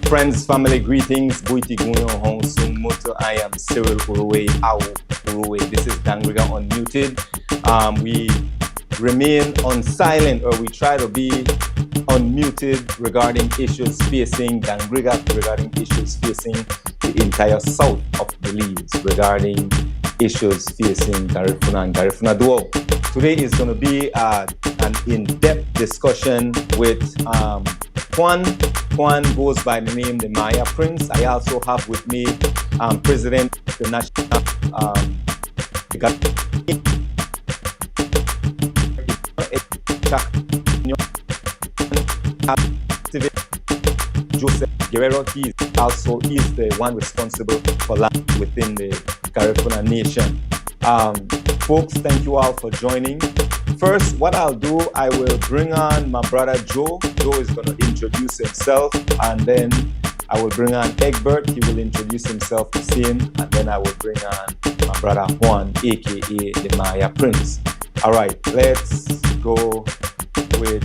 Friends, family, greetings. Buiti Gunyo Hong Sung Moto. I am Cyril Uruwei, Uruwei. This is Dangriga Unmuted. We remain on silent, or we try to be unmuted regarding issues facing Dangriga, regarding issues facing the entire south of Belize, regarding issues facing Garifuna and Garifuna Duo. Today is going to be an in-depth discussion with Juan. Juan goes by the name the Maya Prince. I also have with me President of the National Joseph Guerrero. He is the one responsible for land within the Garifuna Nation. Folks, thank you all for joining. First, what I'll do, I will bring on my brother Joe. Joe is going to introduce himself, and then I will bring on Egbert. He will introduce himself the same, and then I will bring on my brother Juan, aka the Maya Prince. All right, let's go with,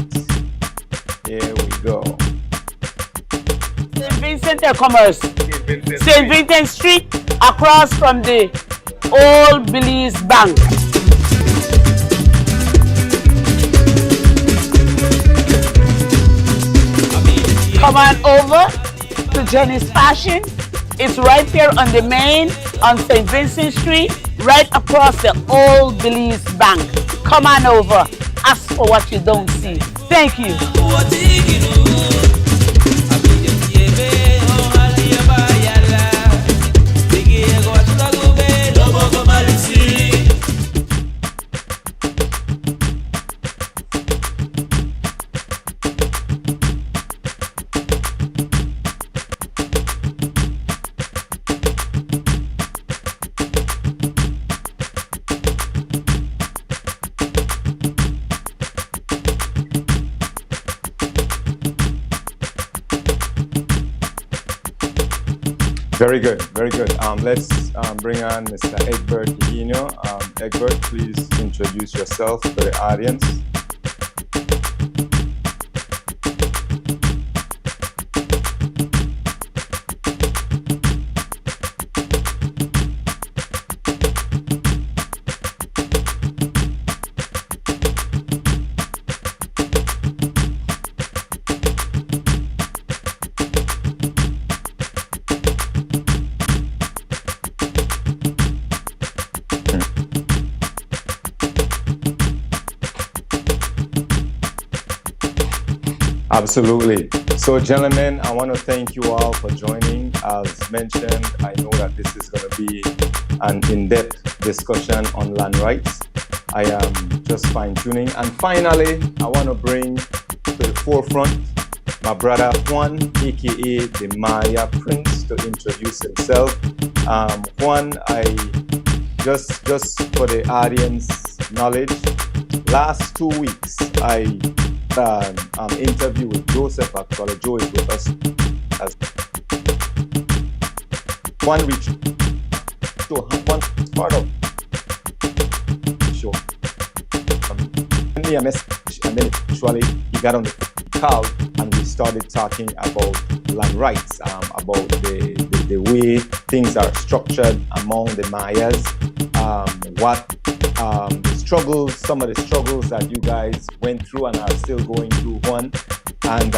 here we go. St. Vincent Commerce, St. Vincent Street, across from the old Belize Bank. Come on over to Jenny's Fashion. It's right here on the main on St. Vincent Street, right across the old Belize Bank. Come on over. Ask for what you don't see. Thank you. Very good, very good. Let's bring on Mr. Egbert Hino. Egbert, please introduce yourself to the audience. Absolutely. So, gentlemen, I want to thank you all for joining. As mentioned, I know that this is going to be an in-depth discussion on land rights. I am just fine-tuning. And finally, I want to bring to the forefront my brother Juan, aka the Maya Prince, to introduce himself. Juan, I just for the audience knowledge, last 2 weeks, I interview with Joseph. Actually, Joe is with us as one reach to one part of the show. Sent me a message, and then actually he got on the call and we started talking about land rights, about the way things are structured among the Mayas, the struggles, some of the struggles that you guys went through and are still going through, one, and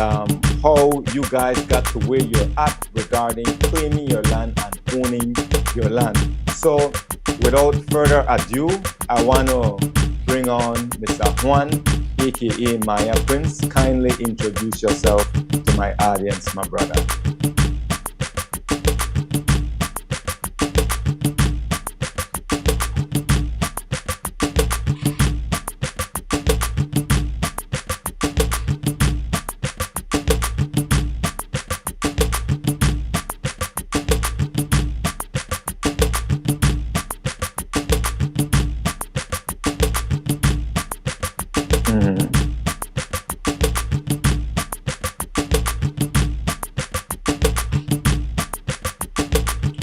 how you guys got to where you're at regarding claiming your land and owning your land. So without further ado, I want to bring on Mr. Juan, aka Maya Prince. Kindly introduce yourself to my audience, my brother.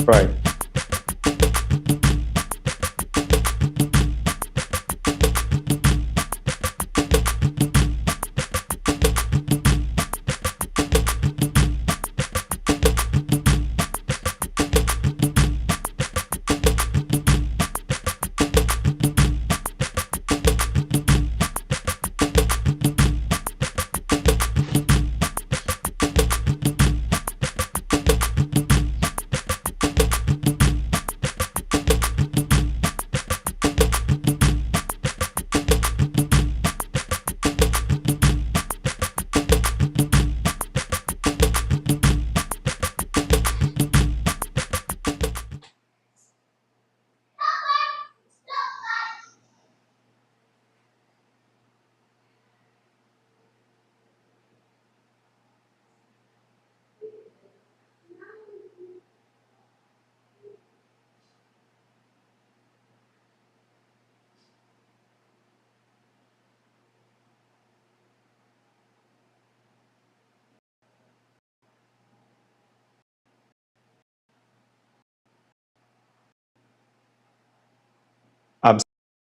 Right.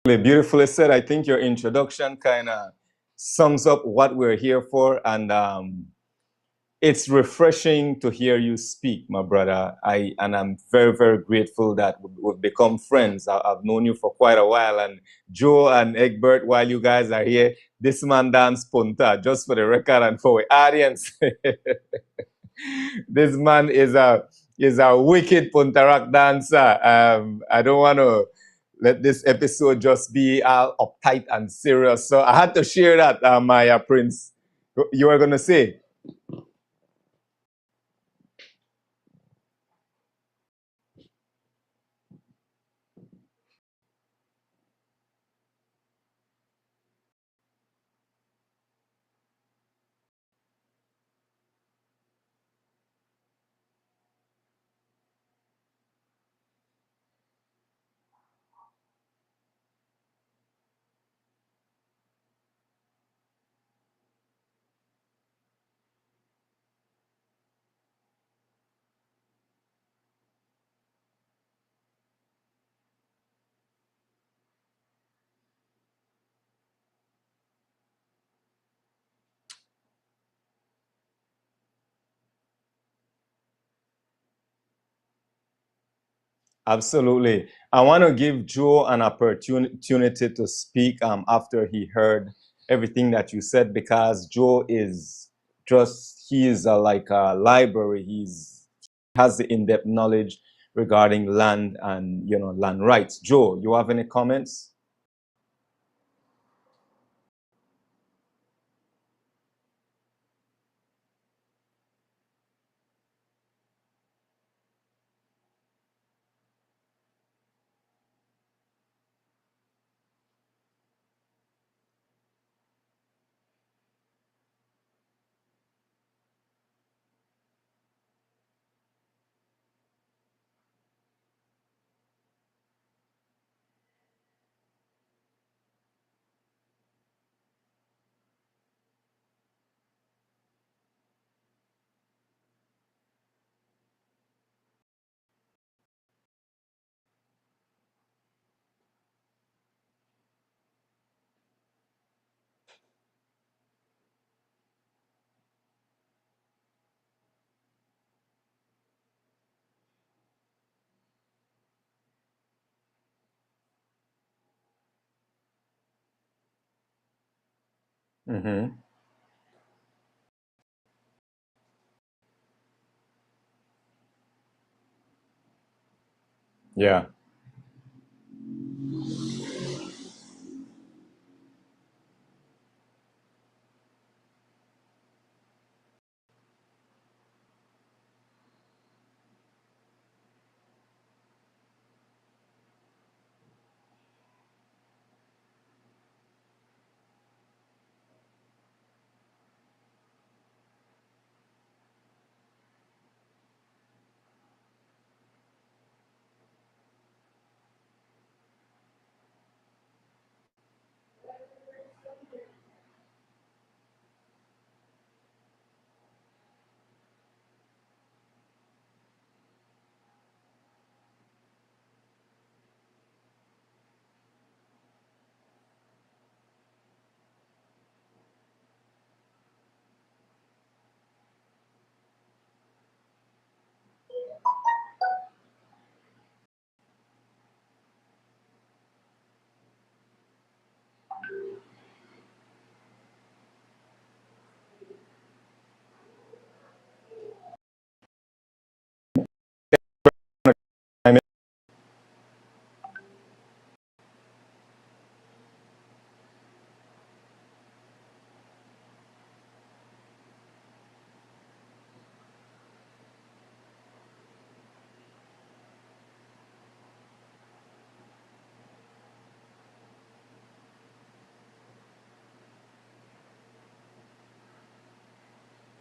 Beautifully said. I think your introduction kind of sums up what we're here for, and it's refreshing to hear you speak, my brother. I'm very, very grateful that we've become friends. I've known you for quite a while, and Joe and Egbert, while you guys are here, this man dance punta, just for the record and for the audience. This man is a wicked punta rock dancer. I don't want to let this episode just be all uptight and serious. So I had to share that, Maya Prince. You were going to say? Absolutely. I want to give Joe an opportunity to speak after he heard everything that you said, because Joe is he is like a library. He has the in-depth knowledge regarding land and, land rights. Joe, you have any comments? Mm-hmm. Yeah.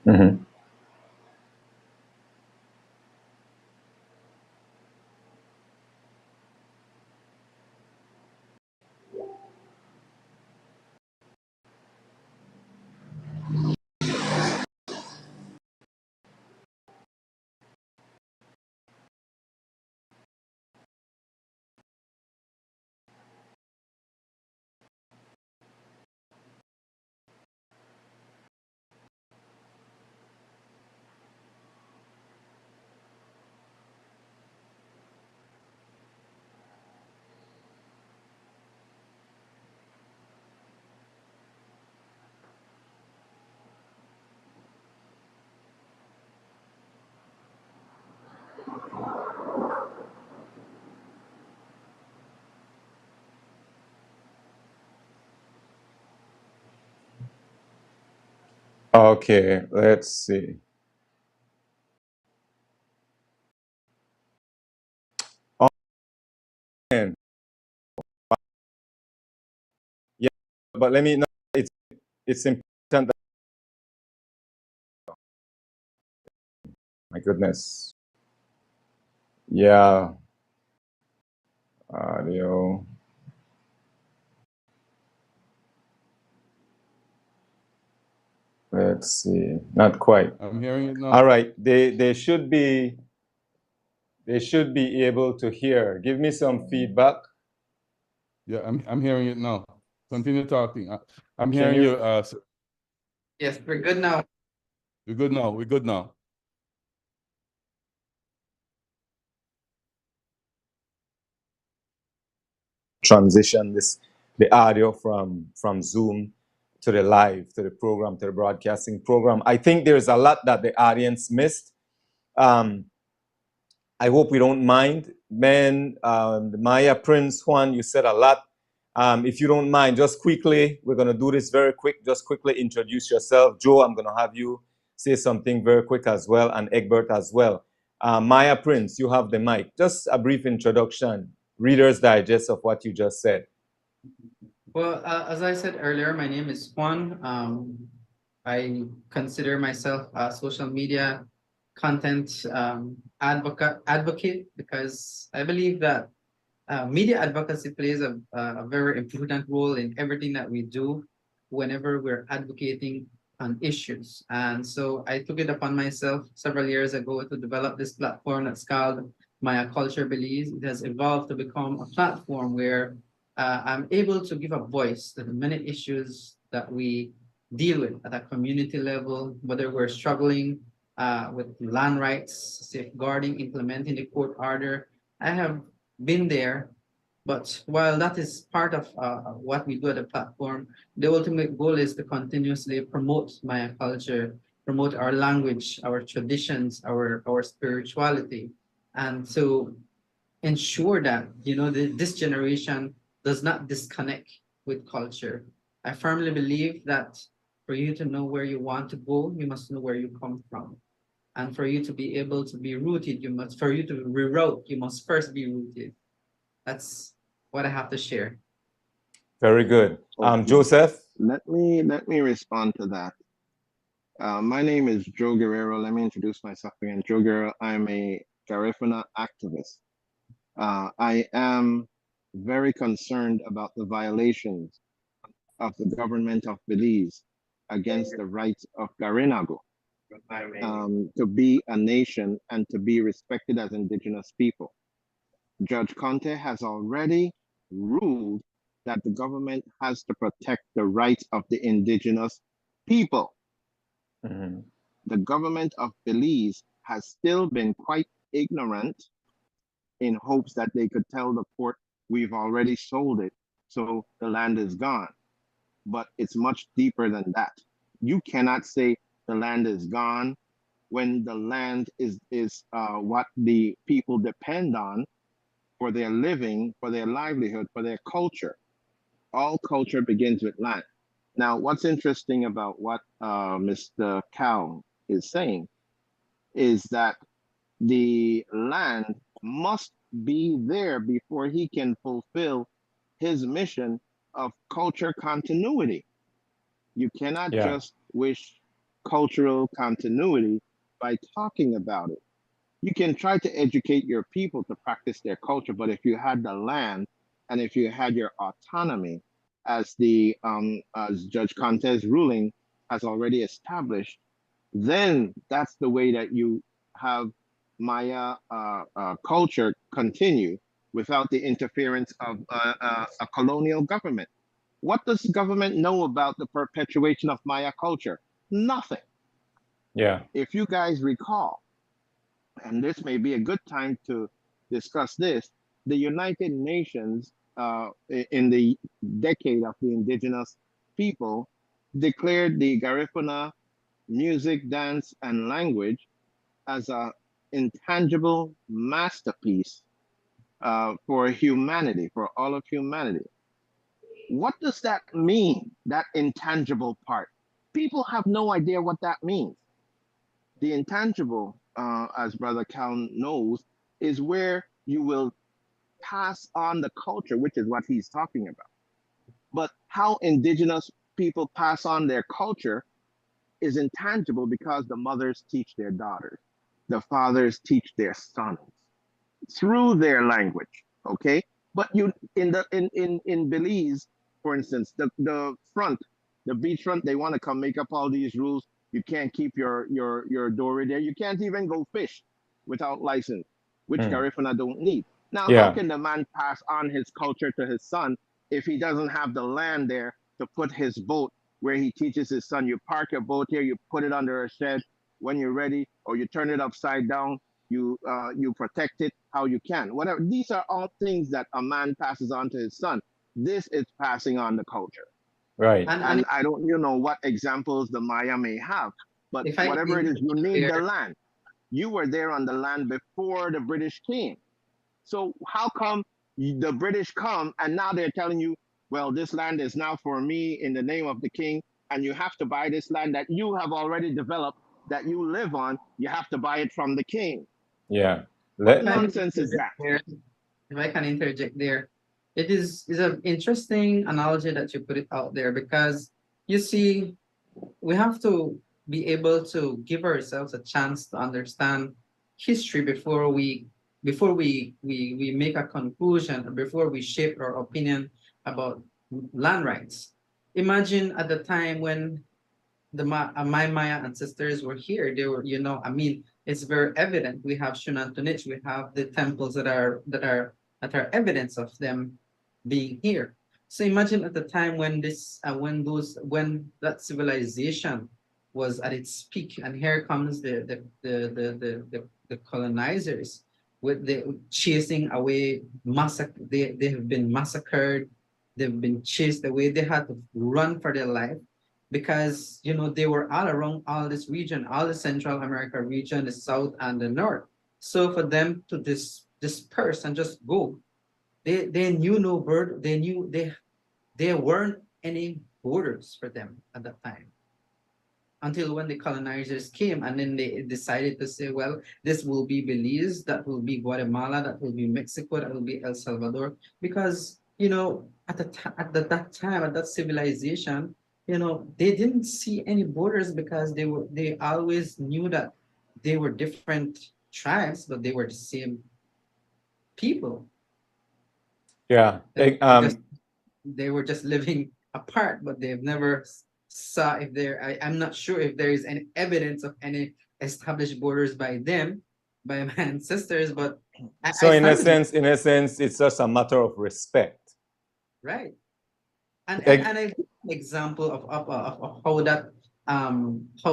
Mm-hmm. Okay, let's see. And yeah, but let me know. It's important that, my goodness. Yeah. Audio. Let's see. Not quite. I'm hearing it now. All right. They should be able to hear. Give me some feedback. Yeah, I'm hearing it now. Continue talking. I'm Can hearing you? you. Yes, we're good now. We're good now. We're good now. Transition the audio from Zoom to the live, to the program, to the broadcasting program. I think there's a lot that the audience missed. I hope we don't mind. Ben, Maya, Prince, Juan, you said a lot. If you don't mind, just quickly, we're going to do this very quick. Just quickly introduce yourself. Joe, I'm going to have you say something very quick as well, and Egbert as well. Maya, Prince, you have the mic. Just a brief introduction, Reader's Digest of what you just said. Well, as I said earlier, my name is Juan. I consider myself a social media content advocate because I believe that media advocacy plays a very important role in everything that we do whenever we're advocating on issues. And so I took it upon myself several years ago to develop this platform that's called Maya Culture Belize. It has evolved to become a platform where I'm able to give a voice to the many issues that we deal with at a community level, whether we're struggling with land rights, safeguarding, implementing the court order. I have been there, but while that is part of what we do at the platform, the ultimate goal is to continuously promote Maya culture, promote our language, our traditions, our spirituality, and to ensure that this generation does not disconnect with culture. I firmly believe that for you to know where you want to go, you must know where you come from. And for you to be able to be rooted, for you to reroute, you must first be rooted. That's what I have to share. Very good. Okay. Joseph? Let me respond to that. My name is Joe Guerrero. Let me introduce myself again. Joe Guerrero. I'm a Garifuna activist. I am very concerned about the violations of the government of Belize against the rights of Garinagu to be a nation and to be respected as indigenous people. Judge Conte has already ruled that the government has to protect the rights of the indigenous people. Mm-hmm. The government of Belize has still been quite ignorant in hopes that they could tell the court, we've already sold it, so the land is gone. But it's much deeper than that. You cannot say the land is gone when the land is what the people depend on for their living, for their livelihood, for their culture. All culture begins with land. Now, what's interesting about what Mr. Cow is saying is that the land must be there before he can fulfill his mission of culture continuity. You cannot just wish cultural continuity by talking about it. You can try to educate your people to practice their culture, but if you had the land and if you had your autonomy, as the as Judge Conte's ruling has already established, then that's the way that you have Maya culture continue without the interference of a colonial government. What does the government know about the perpetuation of Maya culture? Nothing. Yeah. If you guys recall, and this may be a good time to discuss this, the United Nations in the decade of the indigenous people declared the Garifuna music, dance, and language as an intangible masterpiece for humanity, for all of humanity. What does that mean, that intangible part? People have no idea what that means. The intangible, as Brother Cal knows, is where you will pass on the culture, which is what he's talking about. But how indigenous people pass on their culture is intangible because the mothers teach their daughters, the fathers teach their sons through their language. Okay, but you in Belize, for instance, the beachfront, they want to come make up all these rules. You can't keep your dory there. You can't even go fish without license, which Garifuna don't need. Now, how can the man pass on his culture to his son if he doesn't have the land there to put his boat where he teaches his son? You park your boat here, you put it under a shed when you're ready, or you turn it upside down. You protect it how you can. Whatever. These are all things that a man passes on to his son. This is passing on the culture. Right. And I don't know what examples the Maya may have, but whatever it is, you need the land. You were there on the land before the British came. So how come the British come and now they're telling you, well, this land is now for me in the name of the king, and you have to buy this land that you have already developed, that you live on. You have to buy it from the king. Yeah. What nonsense is that? If I can interject there, it is an interesting analogy that you put it out there, because you see, we have to be able to give ourselves a chance to understand history before we make a conclusion, or before we shape our opinion about land rights. Imagine at the time when my Maya ancestors were here, they were, I mean, it's very evident. We have Xunantunich, we have the temples that are evidence of them being here. So imagine at the time when that civilization was at its peak, and here comes the colonizers with the chasing away, they have been massacred, they've been chased away, they had to run for their life, because they were all around all this region, all the Central America region, the South and the North. So for them to disperse and just go, they knew no bird, there weren't any borders for them at that time, until when the colonizers came, and then they decided to say, well, this will be Belize, that will be Guatemala, that will be Mexico, that will be El Salvador, because at that time, at that civilization, they didn't see any borders, because they always knew that they were different tribes, but they were the same people. Yeah. They were just living apart, but they've never saw if there. I'm not sure if there is any evidence of any established borders by them, by my ancestors, but so in a sense, it's just a matter of respect. Right. And an example of how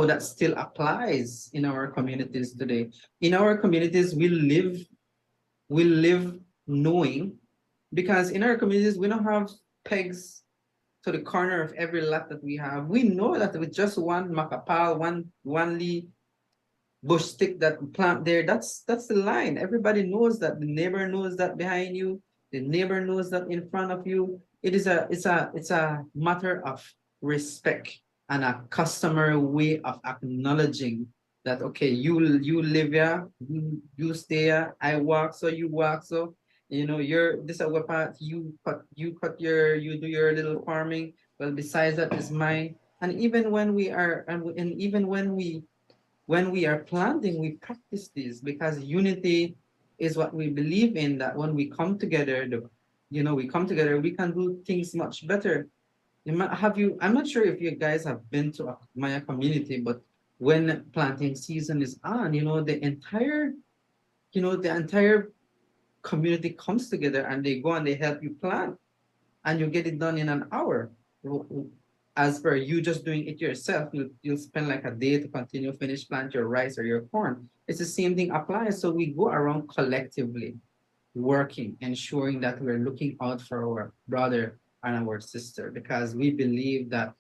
that still applies in our communities today. In our communities, we live knowing, because in our communities we don't have pegs to the corner of every lot that we have. We know that with just one macapal, one leaf bush stick that we plant there, that's the line. Everybody knows that. The neighbor knows that behind you. The neighbor knows that in front of you. It's a matter of respect and a customary way of acknowledging that, okay, you live here, you stay here, I walk, so you walk, so you're this our path, you do your little farming. Well, besides that is mine. And even when we are when we are planting, we practice this, because unity is what we believe in, that when we come together, we can do things much better. I'm not sure if you guys have been to a Maya community, but when planting season is on, the entire community comes together, and they go and they help you plant, and you get it done in an hour. As per you just doing it yourself, you'll spend like a day to finish plant your rice or your corn. It's the same thing applies. So we go around collectively working, ensuring that we're looking out for our brother and our sister, because we believe that,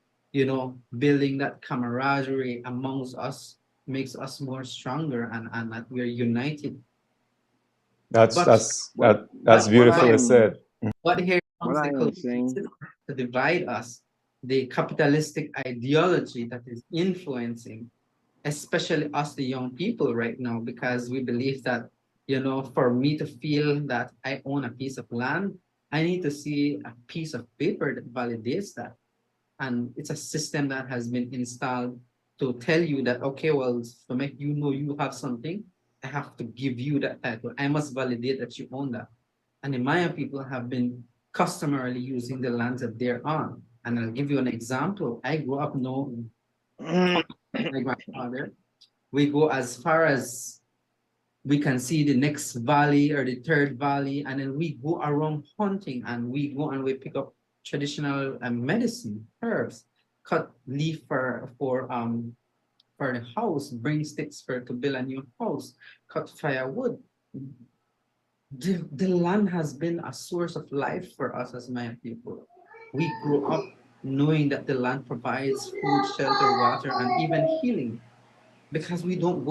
building that camaraderie amongst us makes us more stronger, and that we're united. That's beautifully said. What here comes the to divide us, the capitalistic ideology that is influencing, especially us, the young people right now, because we believe that, for me to feel that I own a piece of land, I need to see a piece of paper that validates that. And it's a system that has been installed to tell you that, okay, well, to make you know you have something, I have to give you that title. I must validate that you own that. And the Maya people have been customarily using the lands that they're on. And I'll give you an example. I grew up knowing my grandfather. We go as far as we can see the next valley or the third valley, and then we go around hunting, and we go and we pick up traditional medicine, herbs, cut leaf for the house, bring sticks to build a new house, cut firewood. The land has been a source of life for us as Maya people. We grew up knowing that the land provides food, shelter, water, and even healing, because we don't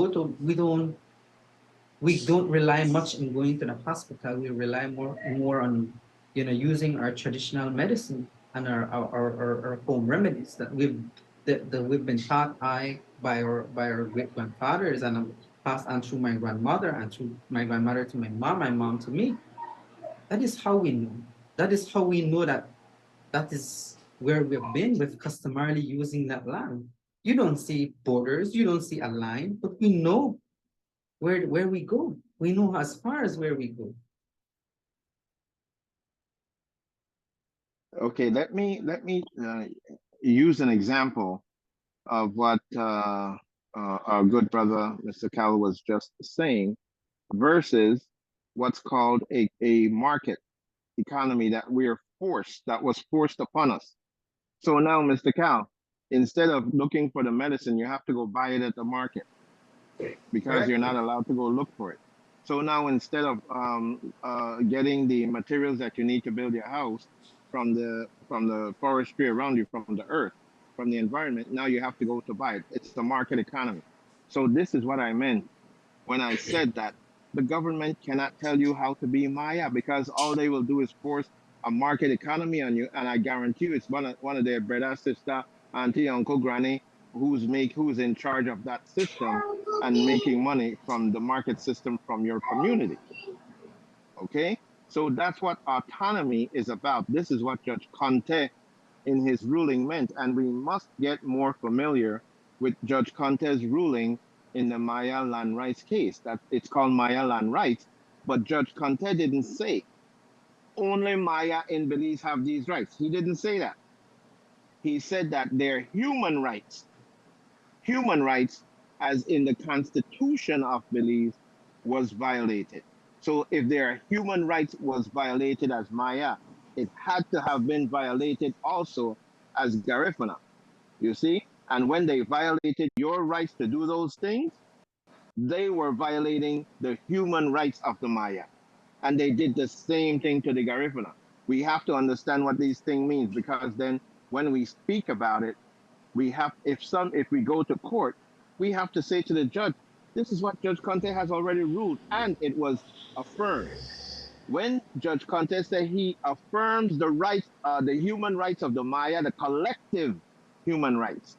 rely much on going to the hospital. We rely more on using our traditional medicine and our home remedies that we've been taught by our great grandfathers, and passed on through my grandmother, and through my grandmother to my mom to me. That is how we know. That is how we know that is where we've been with customarily using that land. You don't see borders, you don't see a line, but we know where we go. We know as far as where we go. Okay, let me use an example of what our good brother Mr. Cal was just saying, versus what's called a market economy that was forced upon us. So now, Mr. Cal, instead of looking for the medicine, you have to go buy it at the market, because Correct. you're not allowed to go look for it. So now, instead of getting the materials that you need to build your house from the forestry around you, from the earth, from the environment, now you have to go to buy it. It's the market economy. So this is what I meant when I said that the government cannot tell you how to be Maya, because all they will do is force a market economy on you. And I guarantee you, it's one of their brother, sister, auntie, uncle, granny who's in charge of that system and making money from the market system from your community. Okay, so that's what autonomy is about. This is what Judge Conte in his ruling meant, and we must get more familiar with Judge Conte's ruling in the Maya land rights case. That it's called Maya land rights, but Judge Conte didn't say only Maya in Belize have these rights. He didn't say that. He said that they're human rights, as in the Constitution of Belize, was violated. So if their human rights was violated as Maya, it had to have been violated also as Garifuna. You see? And when they violated your rights to do those things, they were violating the human rights of the Maya. And they did the same thing to the Garifuna. We have to understand what these things mean, because then when we speak about it, if we go to court, we have to say to the judge, this is what Judge Conte has already ruled, and it was affirmed. When Judge Conte said he affirms the rights, the human rights of the Maya, the collective human rights,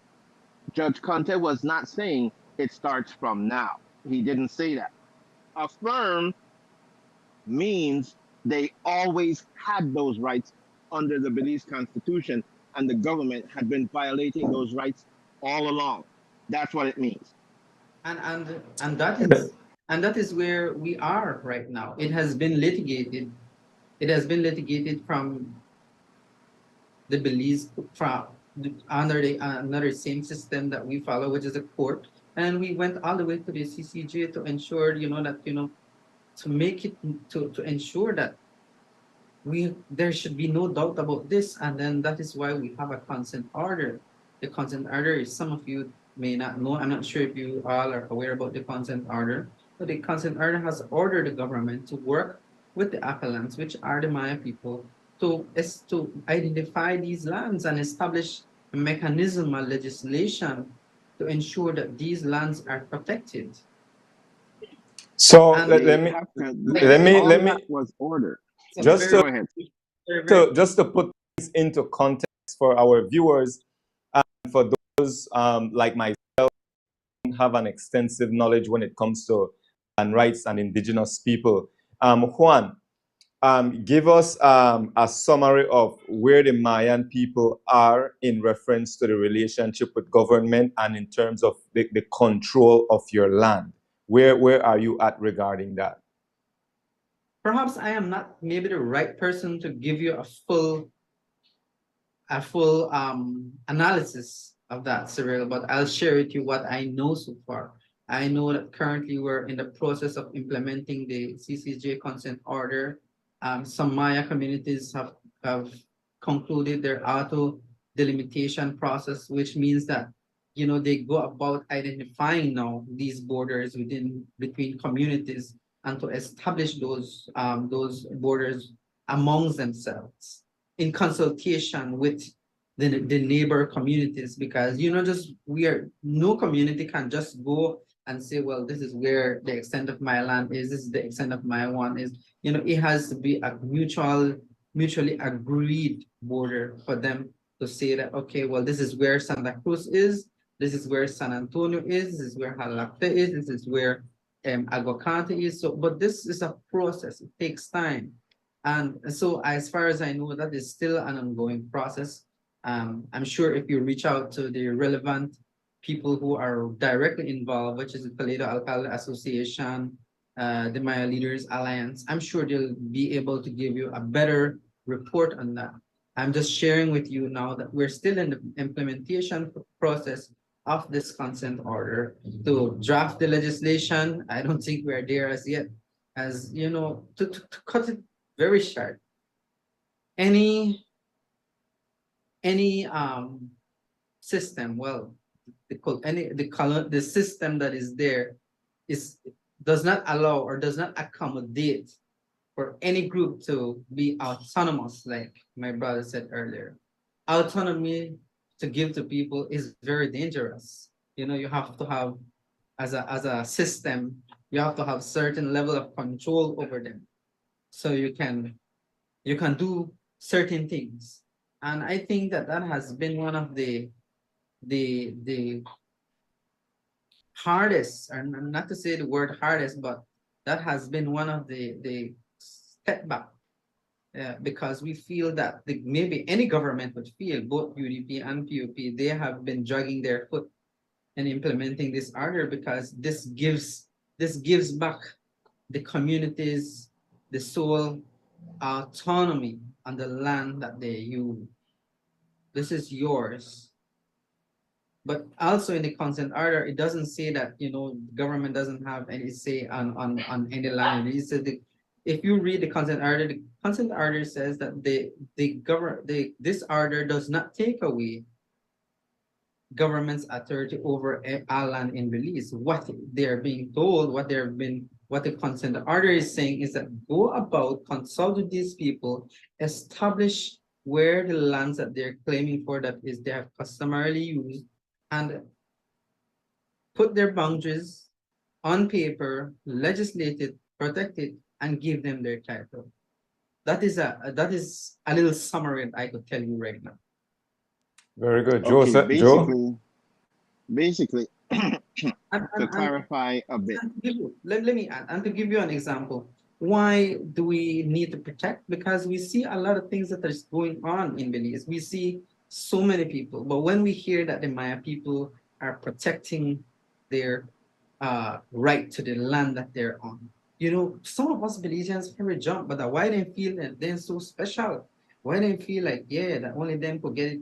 Judge Conte was not saying it starts from now. He didn't say that. Affirm means they always had those rights under the Belize Constitution, and the government had been violating those rights all along. That's what it means. And that is where we are right now. It has been litigated. It has been litigated from the Belize under the another same system that we follow, which is a court, and we went all the way to the CCJ to ensure, to make it to ensure that there should be no doubt about this, and then that is why we have a consent order. The consent order is, some of you may not know. I'm not sure if you all are aware about the consent order, but the consent order has ordered the government to work with the appellants, which are the Maya people, to identify these lands and establish a mechanism, a legislation to ensure that these lands are protected. So And let me was ordered. just Go to ahead. just to put things into context. for our viewers and for those like myself who have an extensive knowledge when it comes to land rights and indigenous people. Juan, give us a summary of where the Mayan people are in reference to the relationship with government and in terms of the control of your land. Where are you at regarding that? Perhaps I am not maybe the right person to give you a full analysis of that, Cyril, but I'll share with you what I know so far. I know that currently we're in the process of implementing the CCJ consent order. Some Maya communities have concluded their auto delimitation process, which means that they go about identifying now these borders between communities and to establish those borders amongst themselves in consultation with the neighbor communities, because no community can just go and say, well, this is where the extent of my land is, this is the extent of my one is. It has to be a mutually agreed border for them to say that, okay, well, this is where Santa Cruz is, this is where San Antonio is, this is where Jalacte is, this is where Aguacate is. So, but this is a process, it takes time. And so as far as I know, that is still an ongoing process. I'm sure if you reach out to the relevant people who are directly involved, which is the Toledo Alcalde Association, the Maya Leaders Alliance, I'm sure they'll be able to give you a better report on that. I'm just sharing with you now that we're still in the implementation process of this consent order to draft the legislation. I don't think we're there as yet. As you know, to cut it very short, any system, well, the system that is there does not allow or does not accommodate for any group to be autonomous, like my brother said earlier. Autonomy to give to people is very dangerous. You have to have, as a system, you have to have certain level of control over them, so you can do certain things. And I think that has been one of the hardest, or not to say the word hardest, but that has been one of the step back, because we feel that maybe any government would feel, both UDP and PUP, they have been dragging their foot in implementing this order, because this gives back the communities the sole autonomy on the land that they use. This is yours. But also in the consent order, it doesn't say that government doesn't have any say on any land. If you read the consent order says that this order does not take away government's authority over our land in Belize. What they're being told, what the consent order is saying is that go about, consult with these people, establish where the lands that they're claiming for that is they have customarily used, and put their boundaries on paper, legislate it, protect it, and give them their title. That is a little summary that I could tell you right now. Very good. Okay, Joe? Basically, to clarify a bit. Let me add, and to give you an example, why do we need to protect? Because we see a lot of things that are going on in Belize. We see so many people, but when we hear that the Maya people are protecting their right to the land that they're on, some of us Belizeans very jump, but why they feel that they're so special? Why they feel like, yeah, that only them could get it,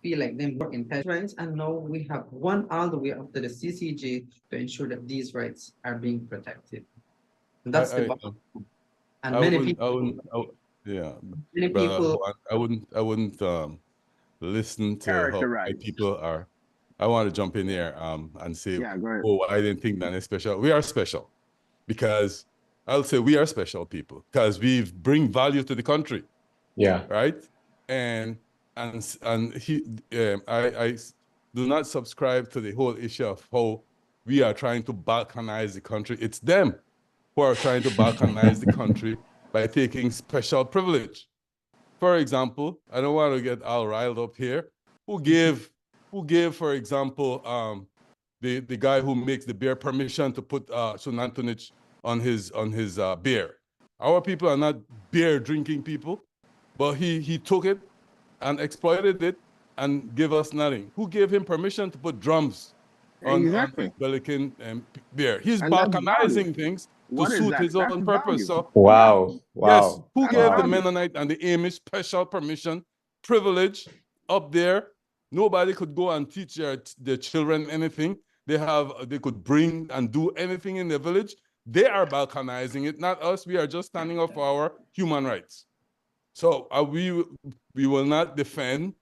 feel like them more intelligent? And now we have gone all the way up to the CCJ to ensure that these rights are being protected. And that's the bottom. And many people. Yeah, many brother, people. I wouldn't listen to how people are. I want to jump in there and say, oh, I didn't think that is special. We are special because I'll say we are special people because we bring value to the country. Yeah. Right. And I do not subscribe to the whole issue of how we are trying to balkanize the country. It's them who are trying to balkanize the country by taking special privilege. for example, I don't want to get all riled up here. Who gave, for example, the guy who makes the beer permission to put St. Antonich on his beer? Our people are not beer drinking people, but he took it and exploited it and gave us nothing. Who gave him permission to put drums on his Belican beer? He's balkanizing things to suit his own purpose. So wow. Yes, who gave the Mennonite and the Amish special permission, privilege up there? Nobody could go and teach their children anything. They could bring and do anything in the village. They are balkanizing it, not us. We are just standing up for our human rights. So we will not defend,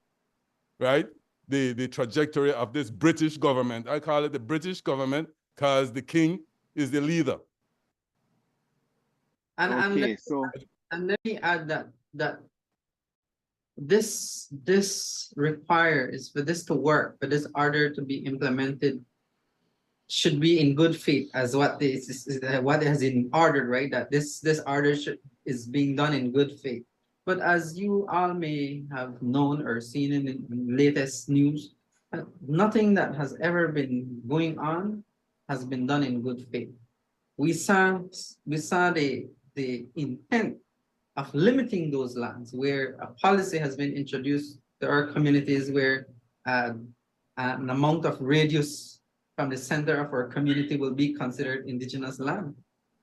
right, the trajectory of this British government. I call it the British government because the king is the leader. And let me add that this requires for this to work, for this order to be implemented, should be in good faith, as what has been ordered, right? That this order is being done in good faith. But as you all may have known or seen in the latest news, nothing that has ever been going on has been done in good faith. We saw the intent of limiting those lands, where a policy has been introduced to our communities where an amount of radius from the center of our community will be considered indigenous land.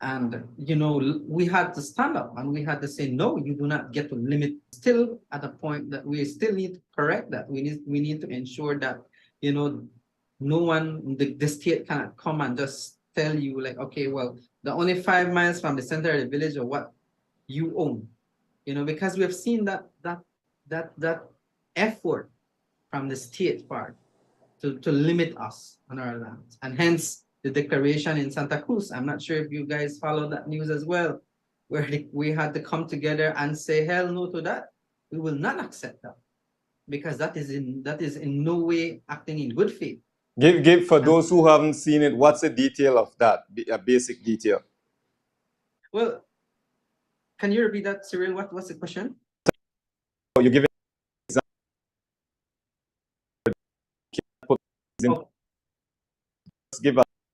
And, you know, we had to stand up and we had to say, no, you do not get to limit. Still at a point that we still need to correct that. We need to ensure that, you know, no one, the state cannot come and just tell you like, okay, well, the only 5 miles from the center of the village or what you own, you know, because we have seen that effort from the state part to limit us on our lands, and hence the declaration in Santa Cruz. I'm not sure if you guys follow that news as well, where we had to come together and say, hell no to that. We will not accept that, because that is in no way acting in good faith. Give for those who haven't seen it, what's the detail of that? A basic detail. Well, can you repeat that, Cyril? What's the question? You give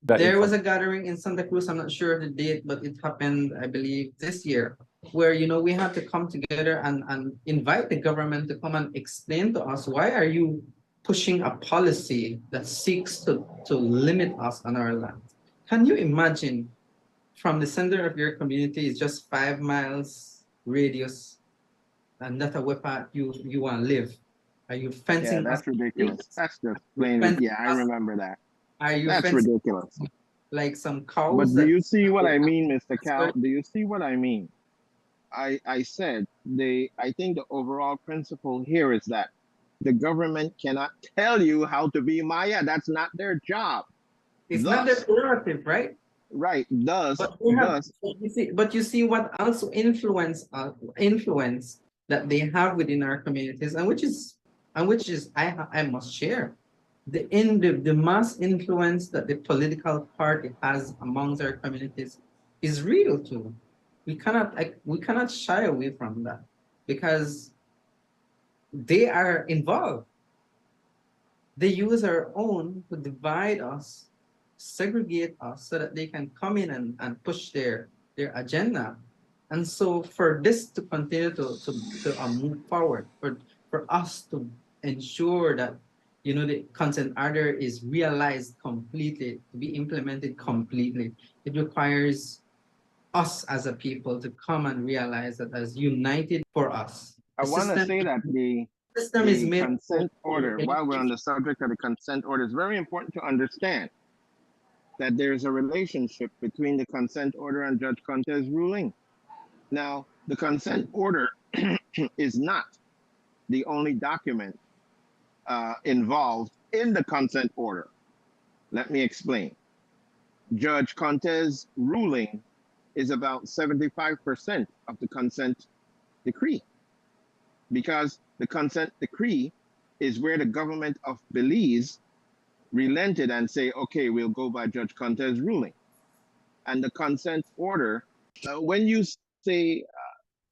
There was a gathering in Santa Cruz. I'm not sure of the date, but it happened, I believe, this year, where, you know, we had to come together and invite the government to come and explain to us, why are you pushing a policy that seeks to limit us on our land? Can you imagine, from the center of your community is just 5 miles radius, and that's a weapon you want to live? Are you fencing? Yeah, that's ridiculous. That's just plain. Yeah, I remember that. Are you That's ridiculous. Like some cows? But do you see what I mean, Mr. Cal? Do you see what I mean? I said I think the overall principle here is that the government cannot tell you how to be Maya. That's not their job. It's not their prerogative, right? Right. But you see what also influence that they have within our communities, and which is I must share. The mass influence that the political party has amongst our communities is real too. We cannot shy away from that, because they are involved. They use our own to divide us, segregate us, so that they can come in and push their agenda. And so for this to continue to move forward, for us to ensure that, you know, the consent order is realized completely, to be implemented completely, it requires us as a people to come and realize that as united for us. I want to say that the consent order, while we're on the subject of the consent order, it's very important to understand that there's a relationship between the consent order and Judge Conte's ruling. Now, the consent order is not the only document involved in the consent order. Let me explain. Judge Conte's ruling is about 75% of the consent decree, because the consent decree is where the government of Belize relented and say, okay, we'll go by Judge Conte's ruling. And the consent order, when you say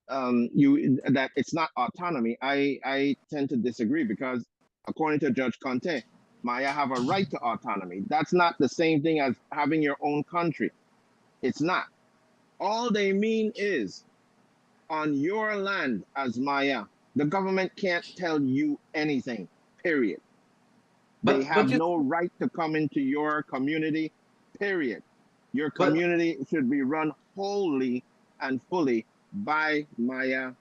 that it's not autonomy, I tend to disagree, because according to Judge Conte, Maya have a right to autonomy. That's not the same thing as having your own country. It's not. All they mean is, on your land as Maya, the government can't tell you anything, period. They have no right to come into your community, period. Your community should be run wholly and fully by Maya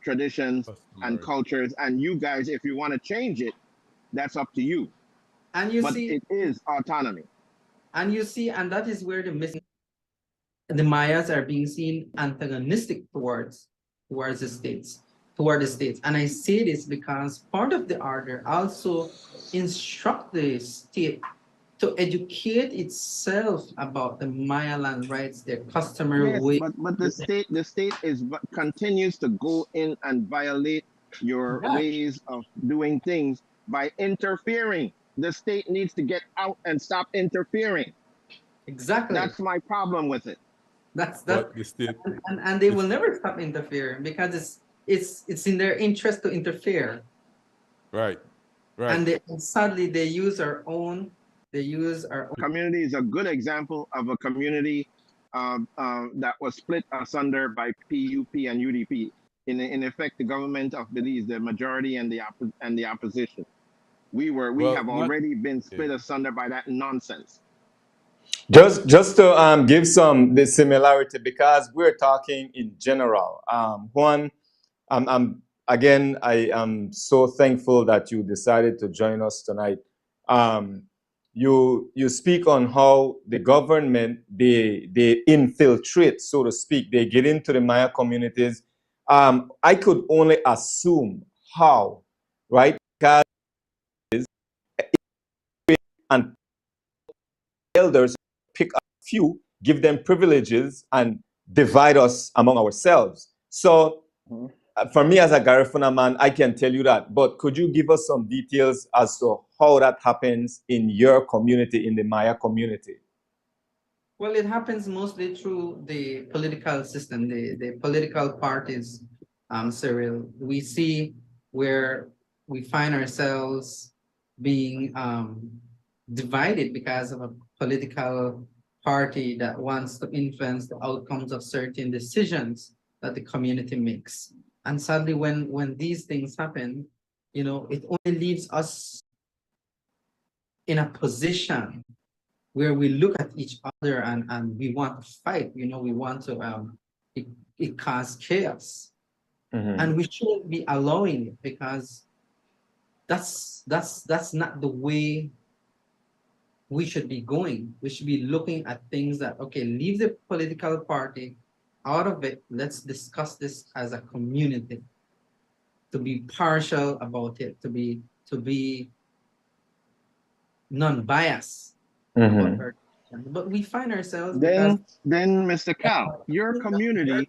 traditions and cultures. And you guys, if you want to change it, that's up to you. And you but see, it is autonomy. And you see, and that is where the Mayas are being seen antagonistic towards the states. And I say this because part of the order also instruct the state to educate itself about the Maya land rights, their customary way. But the state continues to go in and violate your ways of doing things by interfering. The state needs to get out and stop interfering. Exactly. That's my problem with it. That's the state, and they will never stop interfering, because it's in their interest to interfere. Right. And sadly, they use our own. Community is a good example of a community that was split asunder by PUP and UDP. In effect, the government of Belize, the majority and the opposition. We have already been split asunder by that nonsense. Just to give the similarity, because we're talking in general. Juan, I am so thankful that you decided to join us tonight. You speak on how the government they infiltrate, so to speak. They get into the Maya communities. I could only assume how, right? Because and elders pick a few, give them privileges, and divide us among ourselves. So for me as a Garifuna man, I can tell you that. But could you give us some details as to how that happens in your community, in the Maya community? Well, it happens mostly through the political system, the political parties, Cyril. We see where we find ourselves being divided because of a political party that wants to influence the outcomes of certain decisions that the community makes. And sadly, when these things happen, it only leaves us in a position where we look at each other and we want to fight. We want to it causes chaos. And we shouldn't be allowing it, because that's not the way we should be going. We should be looking at things that, okay, leave the political party out of it. Let's discuss this as a community, to be partial about it, to be non-biased. But we find ourselves then Mr. Cal, your community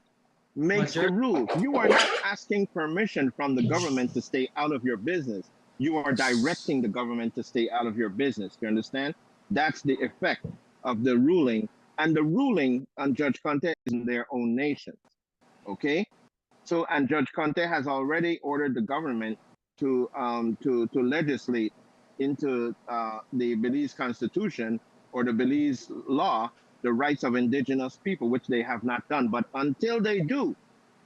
makes the rules. You are not asking permission from the government to stay out of your business. You are directing the government to stay out of your business. You understand? That's the effect of the ruling. And the ruling on Judge Conte is in their own nations. Okay? So, and Judge Conte has already ordered the government to legislate into the Belize Constitution or the Belize law the rights of indigenous people, which they have not done. But until they do,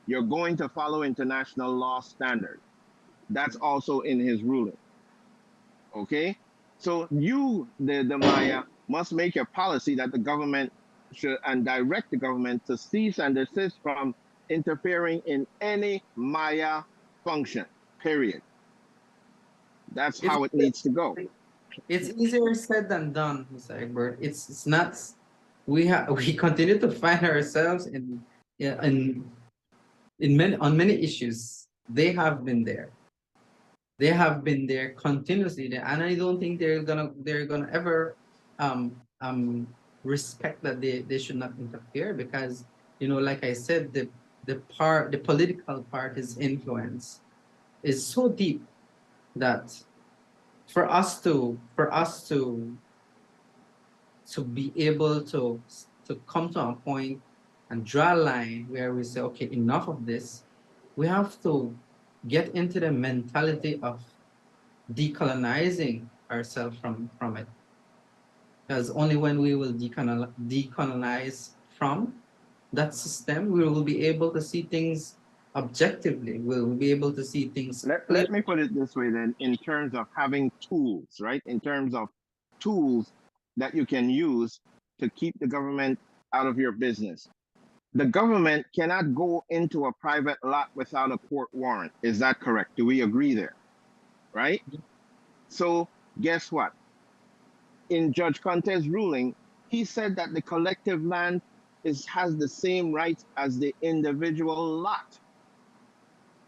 you're going to follow international law standards. That's also in his ruling. Okay? So you, the Maya, must make a policy that the government should, and direct the government to cease and desist from interfering in any Maya function, period. That's how it needs to go. It's easier said than done, Mr. Egbert. It's not. We continue to find ourselves on many issues. They have been there. They have been there continuously, and I don't think they're gonna ever respect that they should not interfere, because like I said, the political party's influence is so deep that for us to be able to come to a point and draw a line where we say, okay, enough of this. We have to get into the mentality of decolonizing ourselves from it. Because only when we will decolonize from that system, we will be able to see things objectively. We'll be able to see things. Let me put it this way then, in terms of having tools, right? In terms of tools that you can use to keep the government out of your business. The government cannot go into a private lot without a court warrant. Is that correct? Do we agree there? Right? So guess what? In Judge Conte's ruling, he said that the collective land has the same rights as the individual lot.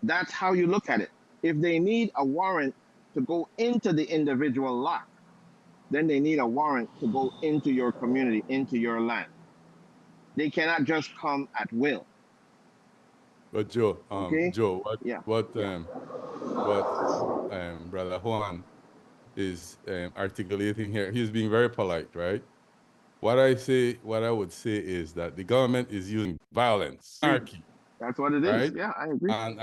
That's how you look at it. If they need a warrant to go into the individual lot, then they need a warrant to go into your community, into your land. They cannot just come at will. But Joe, Okay? Joe, what Brother Juan is articulating here, he's being very polite, right? What I would say is that the government is using violence, anarchy. That's what it is. Right? Yeah, I agree. And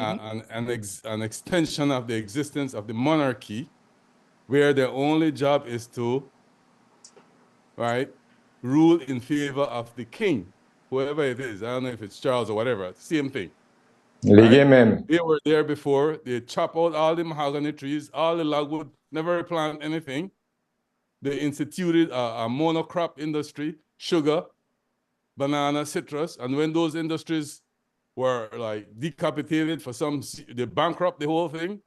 an extension of the existence of the monarchy, where their only job is to, right, rule in favor of the king, whoever it is. I don't know if it's Charles or whatever. Same thing. Right? They were there before. They chop out all the mahogany trees, all the logwood, never plant anything. They instituted a monocrop industry, sugar, banana, citrus, and when those industries were like decapitated for they bankrupt the whole thing,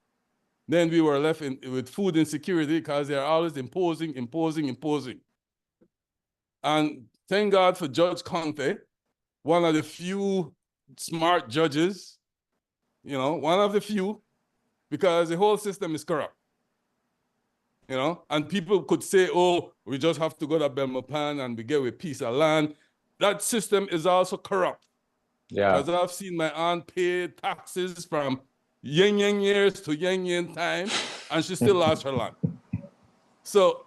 then we were left with food insecurity because they're always imposing. And thank God for Judge Conte, one of the few smart judges, one of the few, because the whole system is corrupt. And people could say, oh, we just have to go to Belmopan and we get a piece of land. That system is also corrupt. Yeah. Because I've seen my aunt pay taxes from yen years to yen time, and she still lost her land. So,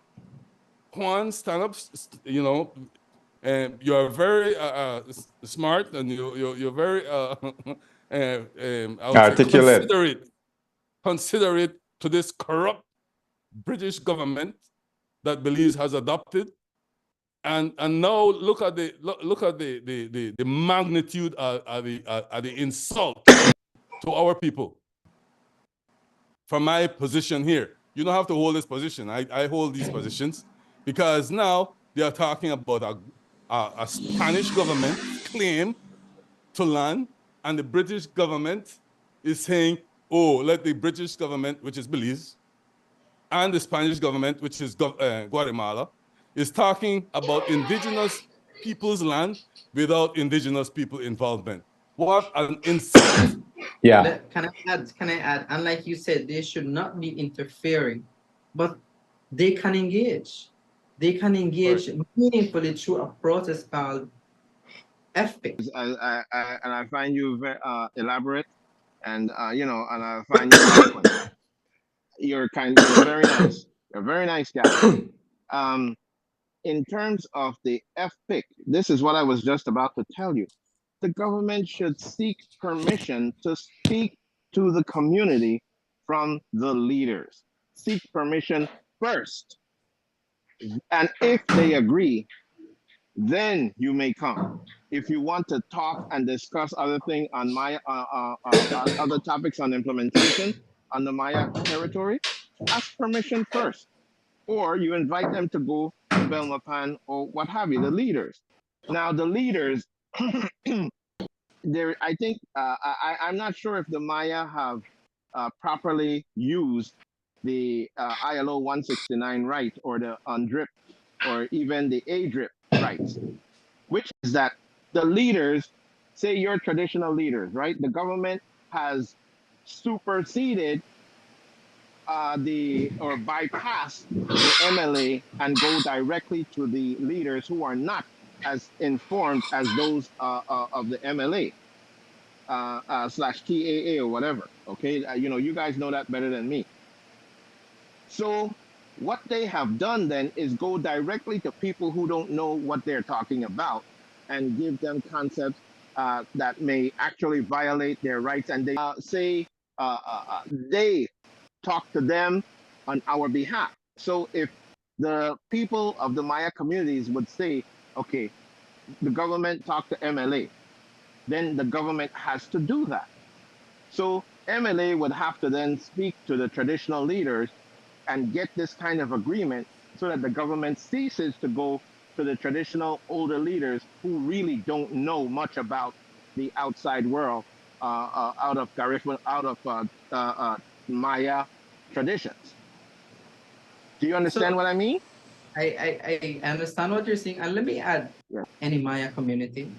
Juan, stand up, and you're very smart, and you're very articulate. Considerate to this corrupt British government that Belize has adopted, and now look at the magnitude of the insult to our people. From my position here, you don't have to hold this position. I hold these positions because now they are talking about a Spanish government claim to land, and the British government is saying, oh, let the British government, which is Belize, and the Spanish government, which is Guatemala, is talking about indigenous people's land without indigenous people involvement. What an insult. Yeah. Can I add? And like you said, they should not be interfering, but they can engage. They can engage meaningfully through a process called FPIC. And I find you very elaborate, and and I find you eloquent. You're very nice. You're a very nice guy. In terms of the FPIC, this is what I was just about to tell you. The government should seek permission to speak to the community from the leaders. Seek permission first. And if they agree, then you may come. If you want to talk and discuss other things on Maya, other topics on implementation on the Maya territory, ask permission first. Or you invite them to go to Belmopan or what have you, the leaders. Now the leaders, I think, I'm not sure if the Maya have properly used the ILO 169 right, or the UNDRIP, or even the ADRIP rights, which is that the leaders, say your traditional leaders, right? The government has superseded or bypass the MLA and go directly to the leaders who are not as informed as those of the MLA / TAA or whatever. Okay, you guys know that better than me. So what they have done then is go directly to people who don't know what they're talking about and give them concepts that may actually violate their rights, and they say they talk to them on our behalf. So if the people of the Maya communities would say, okay, the government talk to MLA, then the government has to do that. So MLA would have to then speak to the traditional leaders and get this kind of agreement so that the government ceases to go to the traditional older leaders who really don't know much about the outside world out of Garifuna, out of Maya traditions. Do you understand what I mean? I understand what you're saying. And let me add, any Maya community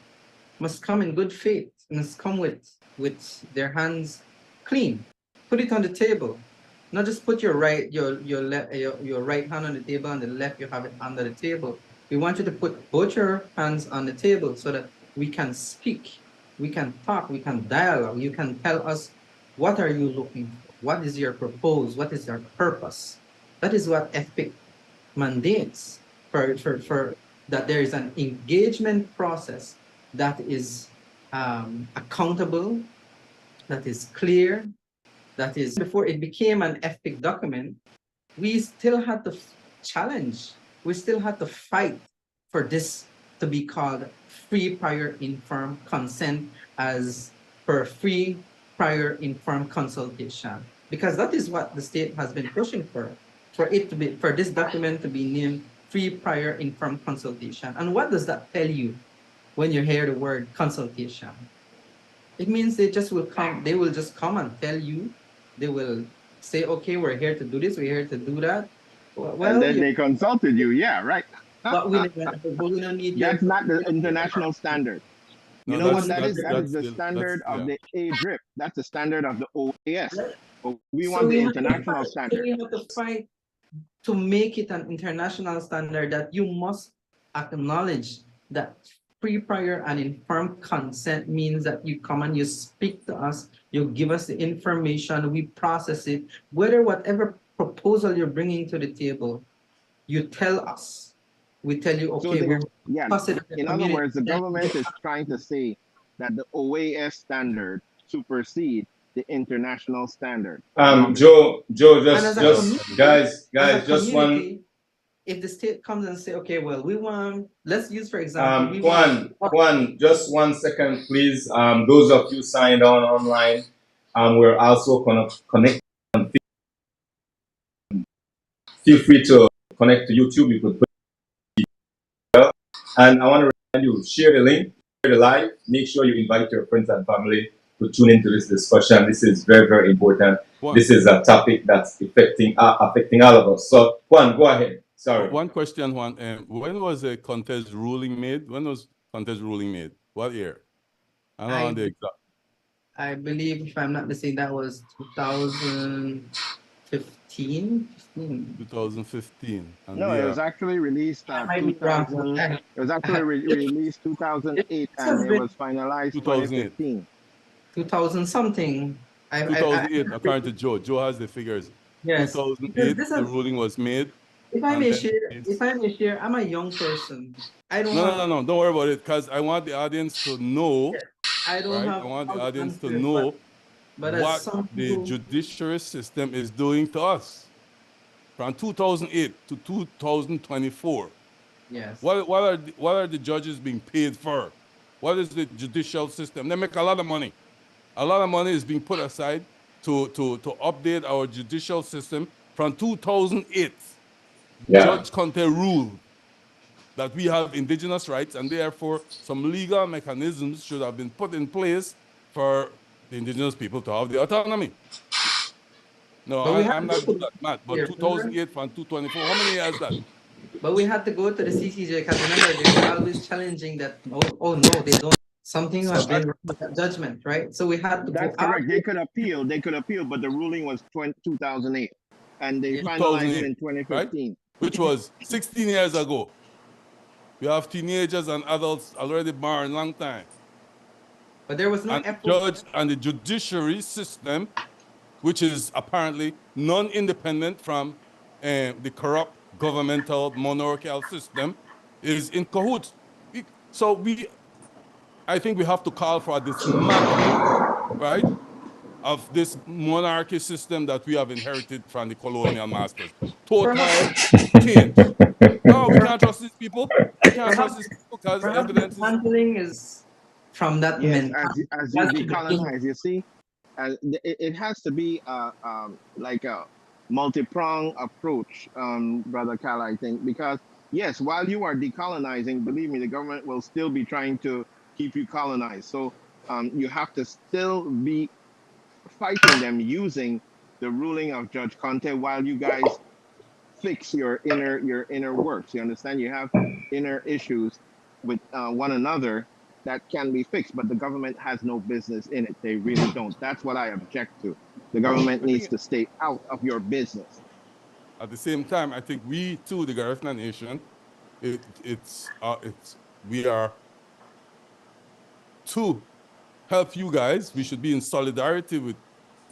must come in good faith, must come with their hands clean. Put it on the table. Not just put your right hand on the table and the left you have it under the table. We want you to put both your hands on the table so that we can speak, we can talk, we can dialogue. You can tell us, what are you looking for? What is your purpose? What is your purpose? That is what ethnic mandates for that there is an engagement process that is accountable, that is clear, that is, before it became an FPIC document, we still had to challenge, we still had to fight for this to be called free prior informed consent as per free prior informed consultation. Because that is what the state has been pushing for it to be, for this document to be named free prior informed consultation. And what does that tell you when you hear the word consultation? It means they just will come, they will just come and tell you, they will say, okay, we're here to do this, we're here to do that. Well, and then they consulted you, yeah, right. But we don't need that's not the international standard. You know what that is? That is the standard of the ADRIP. That's the standard of the OAS. But we want the international standard. So we have to fight to make it an international standard, that you must acknowledge that free, prior, and informed consent means that you come and you speak to us, you give us the information, we process it, whether whatever proposal you're bringing to the table, you tell us. We tell you, okay, so in other words, the government is trying to say that the OAS standard supersedes the international standard. Joe, just guys, just one. If the state comes and say, okay, well, we want, let's use, for example, Juan, just 1 second, please. Those of you signed on online, we're also connect. Feel free to connect to YouTube. You could put it, and I want to remind you, share the link, share the live. Make sure you invite your friends and family to tune into this discussion. This is very, very important. Juan. This is a topic that's affecting all of us. So, Juan, go ahead. Sorry. One question, Juan. When was the contest ruling made? When was contest ruling made? What year? I don't know the exact. I believe, if I'm not mistaken, that was 2015. 2015. And no, it was actually released. 2000. It was actually released 2008, and it was finalized 2015. 2000 something. 2008, according to Joe. Joe has the figures. Yes. 2008, the ruling was made. If I may share, I'm a young person. I don't. No. Don't worry about it, because I want the audience to know. I don't have. I want the audience to know what the judiciary system is doing to us from 2008 to 2024. Yes. What are the judges being paid for? What is the judicial system? They make a lot of money. A lot of money is being put aside to update our judicial system from 2008. Judge Conte ruled that we have indigenous rights, and therefore some legal mechanisms should have been put in place for the indigenous people to have the autonomy. No, I'm not good at math, but 2008 from 2024, how many years that? But we had to go to the CCJ, because remember, they're always challenging that, oh no, they don't. Something has been wrong with that judgment, right? So we had to That's correct. They could appeal, but the ruling was 2008. And they finalized it in 2015. Right? Which was 16 years ago. We have teenagers and adults already born long time. But there was no judge and the judiciary system, which is apparently non-independent from the corrupt governmental monarchical system, is in cahoots. So I think we have to call for a dismantling, right, of this monarchy system that we have inherited from the colonial masters. Total change. No, we can't trust these people. We can't trust these people because evidence is... Dismantling is from that Yes, mentality. as you decolonize, you see, it has to be like a multi-pronged approach, Brother Cal, I think, because yes, while you are decolonizing, believe me, the government will still be trying to keep you colonized. So you have to still be fighting them using the ruling of Judge Conte while you guys fix your inner works. You understand? You have inner issues with one another that can be fixed, but the government has no business in it. They really don't. That's what I object to. The government needs to stay out of your business. At the same time, I think we too, the Garifuna Nation, we are to help you guys. We should be in solidarity with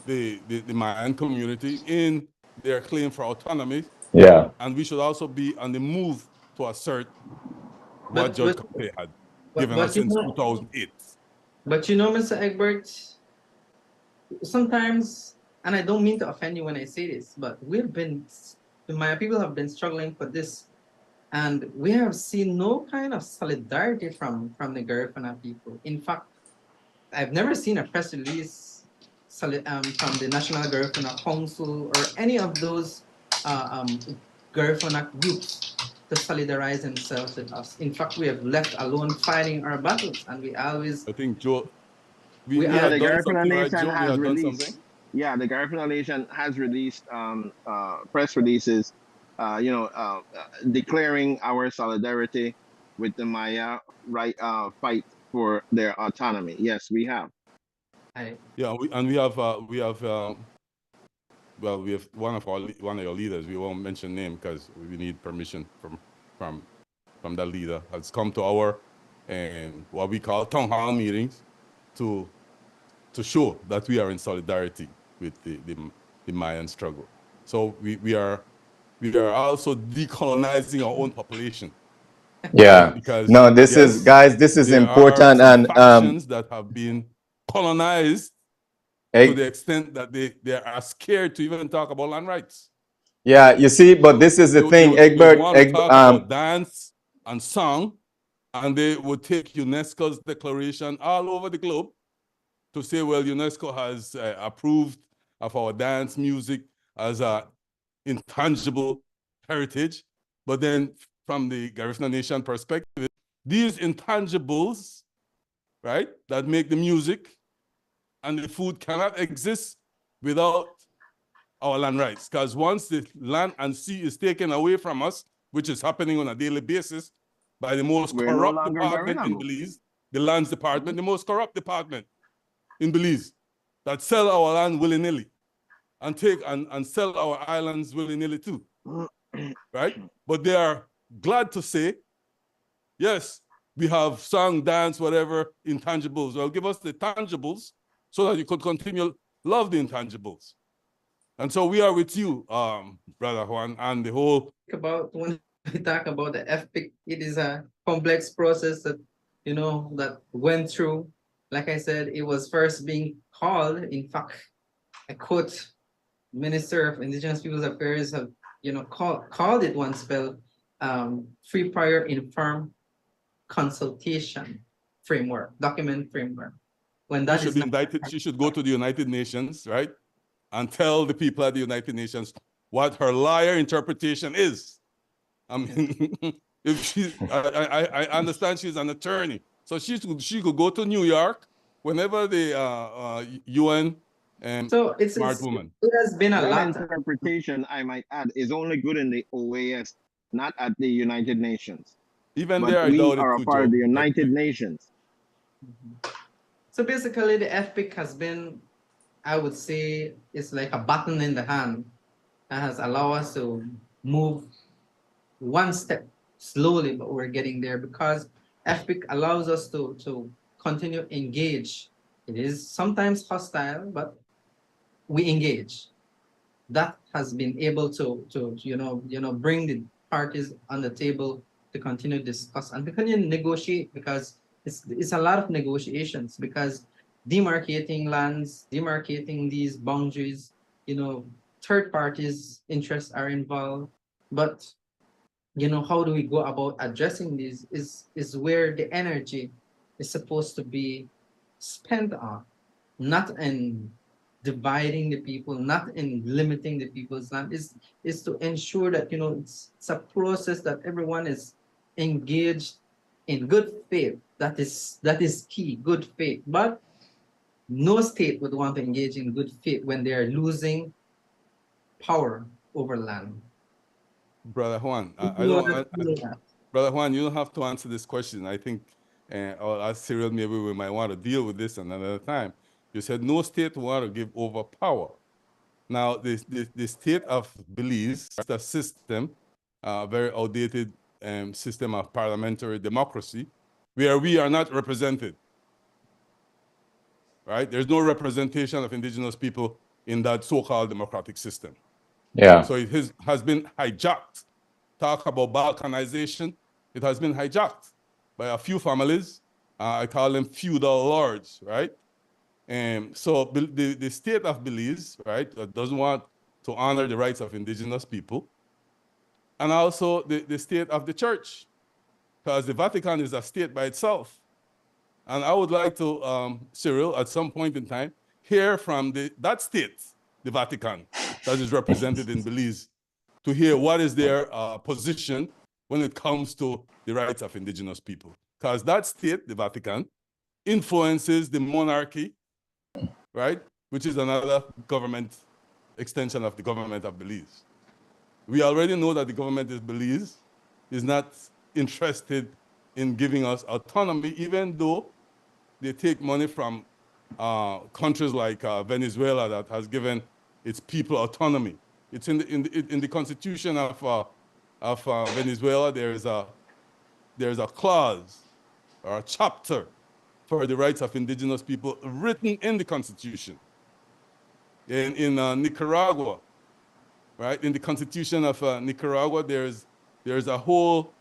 the Mayan community in their claim for autonomy. Yeah. And we should also be on the move to assert what Judge Conte had given us since 2008. But you know, Mr. Egbert, sometimes, and I don't mean to offend you when I say this, but my people have been struggling for this, and we have seen no kind of solidarity from the Garifuna people. In fact, I've never seen a press release from the National Garifuna Council or any of those Garifuna groups to solidarize themselves with us. In fact, we have left alone fighting our battles, and we always... I think, Joe, the Garifuna Nation has released... Yeah, the Garifuna Nation has released press releases, declaring our solidarity with the Maya fight for their autonomy. Yes, we have. Yeah, we have one of your leaders. We won't mention name because we need permission from that leader. Has come to our what we call town hall meetings to show that we are in solidarity with the Mayan struggle. So we are also decolonizing our own population. Yeah. Because no, this is guys. This is important, and factions that have been colonized to the extent that they are scared to even talk about land rights. Yeah, you see, but this is the thing, Egbert. They want to talk about dance and song, and they would take UNESCO's declaration all over the globe to say, well, UNESCO has approved of our dance music as an intangible heritage. But then from the Garifuna Nation perspective, these intangibles, right, that make the music and the food cannot exist without our land rights. Because once the land and sea is taken away from us, which is happening on a daily basis by the most corrupt department in Belize, the lands department, the most corrupt department in Belize, that sell our land willy-nilly and take and sell our islands willy-nilly too, right? But they are glad to say, yes, we have sung, dance, whatever, intangibles. Well, give us the tangibles so that you could continue love the intangibles. And so we are with you, Brother Juan, and the whole... When we talk about the ⑃, it is a complex process that, that went through. Like I said, it was first being called, in fact, I quote, Minister of Indigenous Peoples Affairs have, called it one spell, free prior informed consultation framework, document framework. When that should be indicted, she should go to the United Nations, right? And tell the people at the United Nations what her liar interpretation is. I mean, if she, I understand she's an attorney, so she could go to New York whenever the UN and smart woman. It has been a lot. Interpretation, I might add, is only good in the OAS, not at the United Nations. Even but there, we are a part of the United Nations. So basically, the ⑃ has been, I would say, it's like a button in the hand that has allowed us to move one step slowly, but we're getting there because ⑃ allows us to continue engage. It is sometimes hostile, but we engage. That has been able to bring the parties on the table to continue discuss and to continue negotiate, because it's a lot of negotiations, because demarcating lands, demarcating these boundaries, third parties' interests are involved. But how do we go about addressing these is where the energy is supposed to be spent on, not in dividing the people, not in limiting the people's land. Is to ensure that it's a process that everyone is engaged in good faith. That is key, good faith. But no state would want to engage in good faith when they are losing power over land. Brother Juan, Brother Juan, you don't have to answer this question. I think, or as Cyril, maybe we might want to deal with this another time. You said no state want to give over power. Now, the state of Belize, the system, very outdated system of parliamentary democracy, where we are not represented, right? There's no representation of indigenous people in that so-called democratic system. Yeah. So it has been hijacked. Talk about balkanization, it has been hijacked by a few families. I call them feudal lords, right? And so the state of Belize, right, doesn't want to honor the rights of indigenous people. And also the state of the church, because the Vatican is a state by itself. And I would like to, Cyril, at some point in time, hear from that state, the Vatican, that is represented in Belize, to hear what is their position when it comes to the rights of indigenous people. Because that state, the Vatican, influences the monarchy, right? Which is another government extension of the government of Belize. We already know that the government of Belize is not interested in giving us autonomy, even though they take money from countries like Venezuela that has given its people autonomy. It's in the constitution of Venezuela. There is a clause or a chapter for the rights of indigenous people written in the constitution. In Nicaragua, right? In the constitution of Nicaragua, there's a whole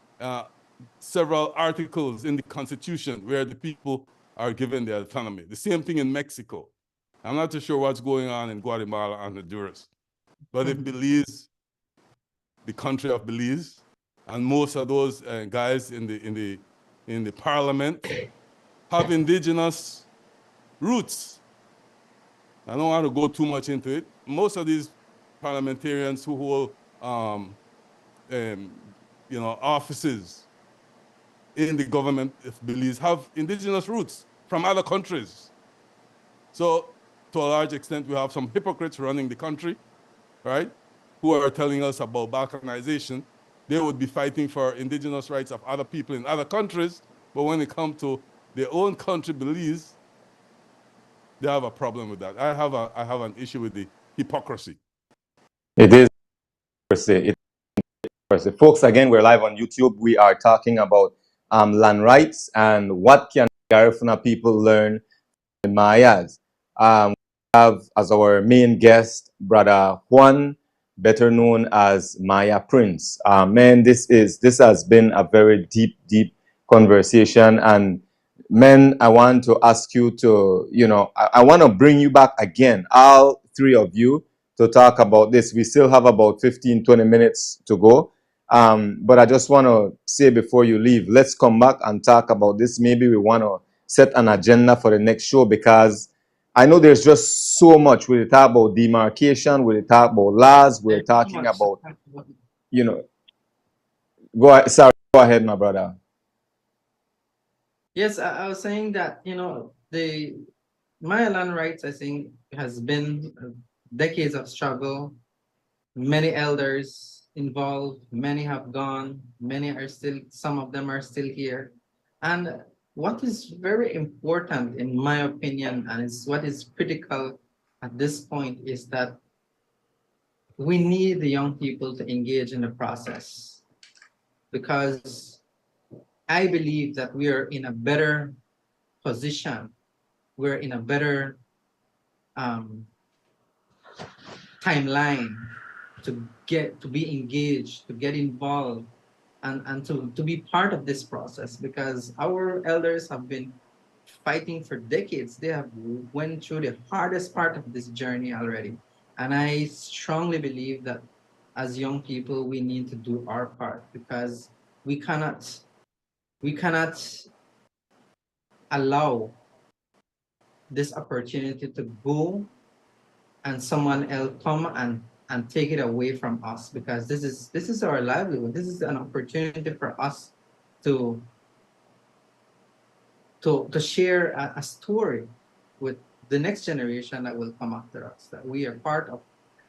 several articles in the constitution where the people are given their autonomy. The same thing in Mexico. I'm not too sure what's going on in Guatemala and Honduras. But if Belize, the country of Belize, and most of those guys in the parliament have indigenous roots. I don't want to go too much into it. Most of these parliamentarians who hold offices in the government of Belize have indigenous roots from other countries. So to a large extent, we have some hypocrites running the country, right, who are telling us about balkanization. They would be fighting for indigenous rights of other people in other countries, but when it comes to their own country, Belize, they have a problem with that. I have an issue with the hypocrisy. It is hypocrisy. Folks, again, we're live on YouTube. We are talking about land rights and what can Garifuna people learn in Mayas. We have as our main guest, Brother Juan, better known as Maya Prince. Man, this has been a very deep conversation. And men, I want to ask you to, I want to bring you back again, all three of you, to talk about this. We still have about 15, 20 minutes to go. But I just want to say before you leave, let's come back and talk about this. Maybe we want to set an agenda for the next show, because I know there's just so much. We'll talk about demarcation, we'll talk about laws, we're talking about, sorry, go ahead, my brother. Yes, I was saying that, the Maya land rights, I think, has been decades of struggle. Many elders involved, many have gone, some of them are still here. And what is very important, in my opinion, and it's what is critical at this point, is that we need the young people to engage in the process, because I believe that we are in a better position, we're in a better timeline to be engaged, to get involved and to be part of this process, because our elders have been fighting for decades. They have went through the hardest part of this journey already. And I strongly believe that as young people, we need to do our part, because we cannot allow this opportunity to go and someone else come and take it away from us, because this is our livelihood. This is an opportunity for us to share a story with the next generation that will come after us, that we are part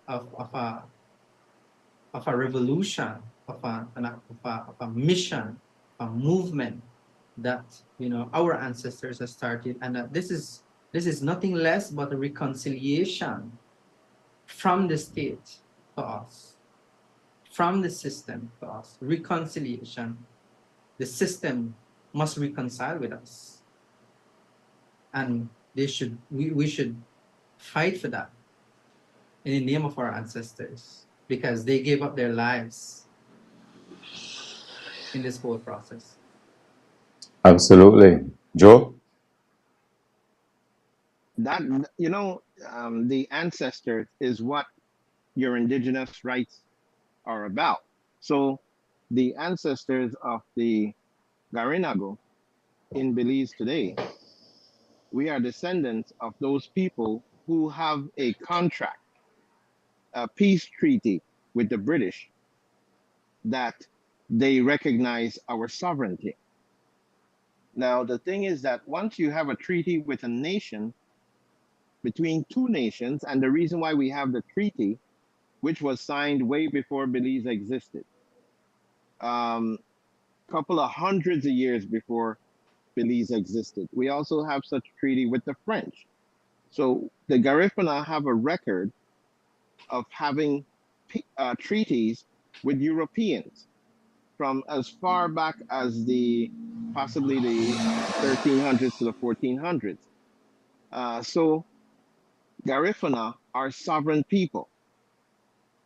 of a revolution, of a mission, a movement that our ancestors have started, and that this is nothing less but a reconciliation from the state to us, from the system to us. Reconciliation. The system must reconcile with us, and we should fight for that in the name of our ancestors, because they gave up their lives in this whole process. Absolutely. Joe? That, the ancestors is what your indigenous rights are about. So the ancestors of the Garinagu in Belize today, we are descendants of those people who have a contract, a peace treaty with the British, that they recognize our sovereignty. Now, the thing is that once you have a treaty with a nation, between two nations, and the reason why we have the treaty, which was signed way before Belize existed, couple of hundreds of years before Belize existed. We also have such treaty with the French. So the Garifuna have a record of having treaties with Europeans from as far back as possibly the 1300s to the 1400s. So Garifuna are sovereign people.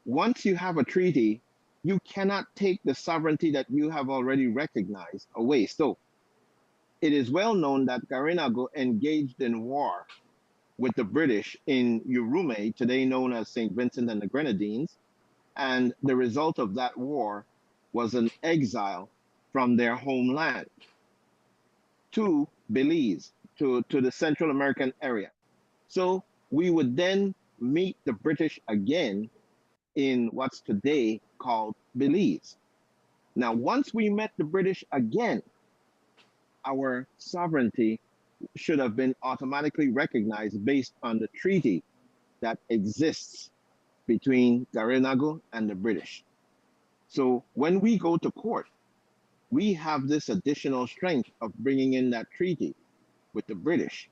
Once you have a treaty, you cannot take the sovereignty that you have already recognized away. So it is well known that Garinagu engaged in war with the British in Uruwei, today known as St. Vincent and the Grenadines. And the result of that war was an exile from their homeland to Belize, to the Central American area. So we would then meet the British again in what's today called Belize. Now, once we met the British again, our sovereignty should have been automatically recognized based on the treaty that exists between Garinagu and the British. So when we go to court, we have this additional strength of bringing in that treaty with the British,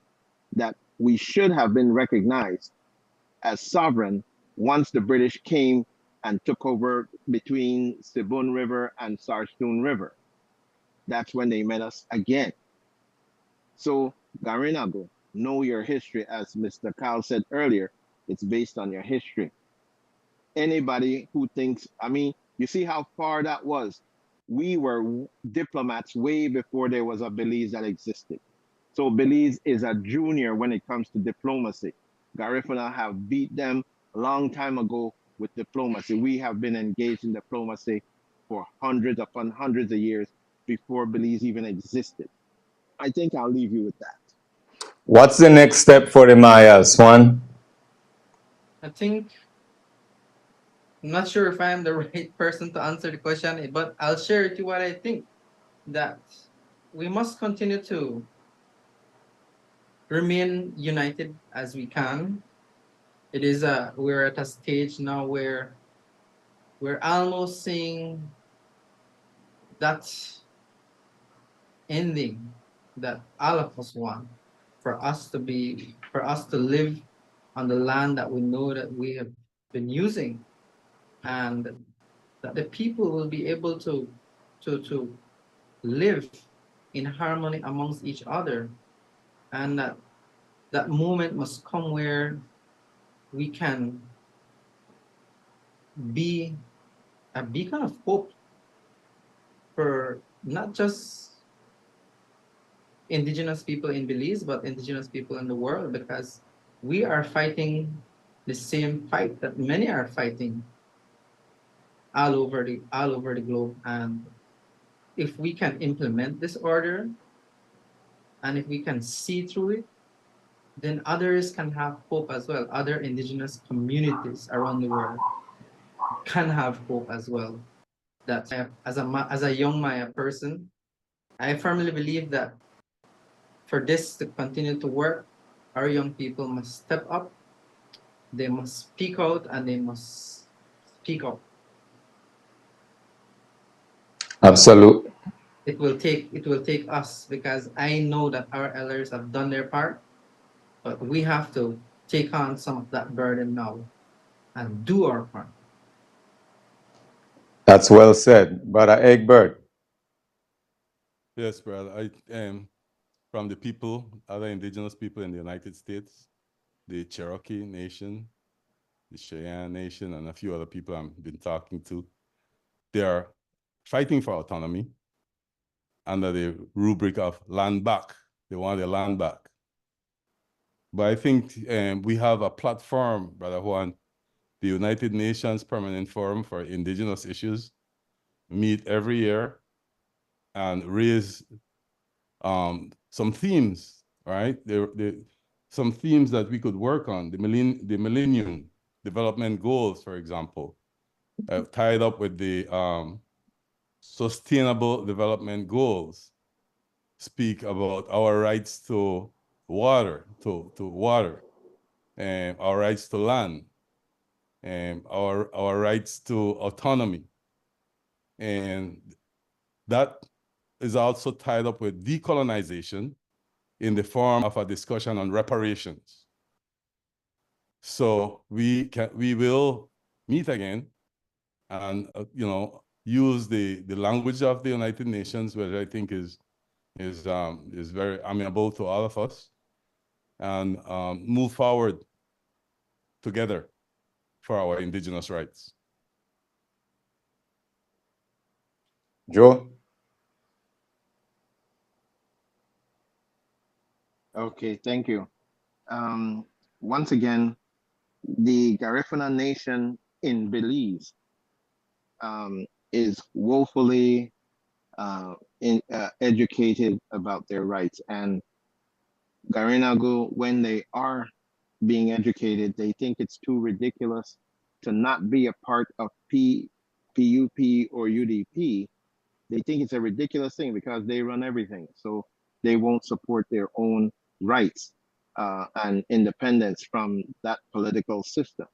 that we should have been recognized as sovereign once the British came and took over between Sibun River and Sarstoon River. That's when they met us again. So Garinagu, know your history, as Mr. Kyle said earlier, it's based on your history. Anybody who thinks, you see how far that was. We were diplomats way before there was a Belize that existed. So Belize is a junior when it comes to diplomacy. Garifuna have beat them a long time ago with diplomacy. We have been engaged in diplomacy for hundreds upon hundreds of years before Belize even existed. I think I'll leave you with that. What's the next step for the Maya, Swan? I'm not sure if I am the right person to answer the question, but I'll share with you what I think. That we must continue to remain united as we can. We're at a stage now where we're almost seeing that ending that all of us want, for us to live on the land that we know that we have been using, and that the people will be able to live in harmony amongst each other, and that moment must come where we can be a beacon of hope for not just indigenous people in Belize, but indigenous people in the world, because we are fighting the same fight that many are fighting all over the globe. And if we can implement this order, and if we can see through it, then others can have hope as well. Other indigenous communities around the world can have hope as well. That as a young Maya person, I firmly believe that for this to continue to work, our young people must step up. They must speak out and they must speak up. Absolutely. It will take us, because I know that our elders have done their part, but we have to take on some of that burden now and do our part. That's well said, Brother Egbert. Yes, brother. I am from the people, other indigenous people in the United States, the Cherokee Nation, the Cheyenne Nation, and a few other people I've been talking to. They are fighting for autonomy under the rubric of land back. They want their land back. But I think we have a platform, Brother Juan, the United Nations Permanent Forum for Indigenous Issues, meet every year and raise some themes, right? Some themes that we could work on, the Millennium Development Goals, for example, tied up with the Sustainable Development Goals, speak about our rights to water, and our rights to land, and our rights to autonomy. And that is also tied up with decolonization in the form of a discussion on reparations. So we will meet again and use the language of the United Nations, which I think is very amenable to all of us, and move forward together for our indigenous rights. Joe? Okay, thank you. Once again, the Garifuna Nation in Belize is woefully educated about their rights. And Garinagu, when they are being educated, they think it's too ridiculous to not be a part of PUP or UDP. They think it's a ridiculous thing because they run everything. So they won't support their own rights and independence from that political system.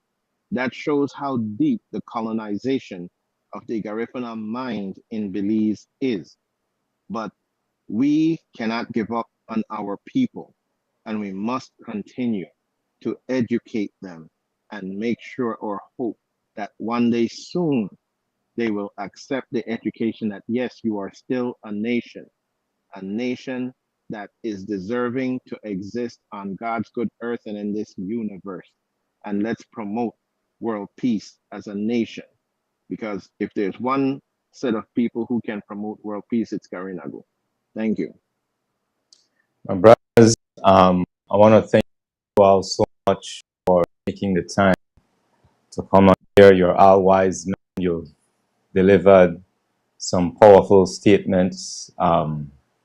That shows how deep the colonization of the Garifuna mind in Belize is. But we cannot give up on our people, and we must continue to educate them and make sure or hope that one day soon they will accept the education that, yes, you are still a nation that is deserving to exist on God's good earth and in this universe. And let's promote world peace as a nation, because if there's one set of people who can promote world peace, it's Garinagu. Thank you. My brothers, I want to thank you all so much for taking the time to come on here. You're all wise men. You've delivered some powerful statements,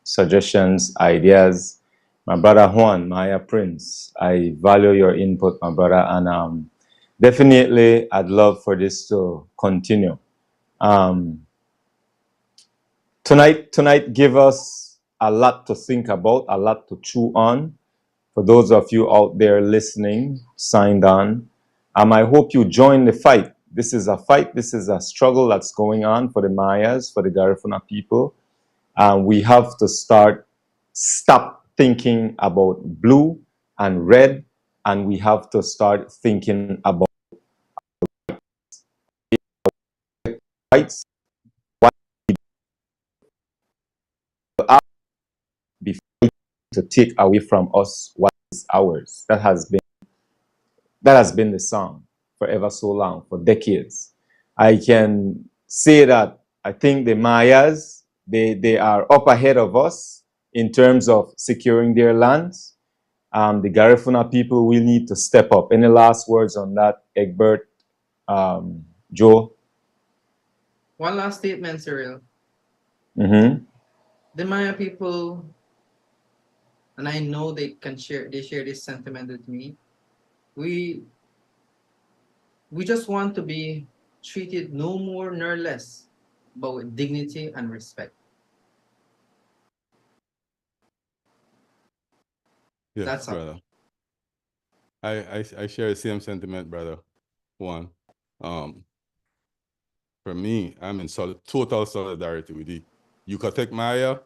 suggestions, ideas. My brother Juan, Maya Prince, I value your input, my brother, and definitely I'd love for this to continue. Tonight give us a lot to think about, a lot to chew on. For those of you out there listening, signed on, I hope you join the fight. This is a fight. This is a struggle that's going on for the Mayas, for the Garifuna people. We have to stop thinking about blue and red, and we have to start thinking about rights. Be fighting to take away from us what is ours. That has been the song for ever so long, for decades. I can say that I think the Mayas They are up ahead of us in terms of securing their lands. The Garifuna people will need to step up. Any last words on that, Egbert, Joe? One last statement, Cyril. Mm-hmm. The Maya people, and I know they share this sentiment with me. We just want to be treated no more nor less, but with dignity and respect. Yes, that's all. brother. I share the same sentiment, brother. One, for me, I'm in total solidarity with the Yucatec Maya,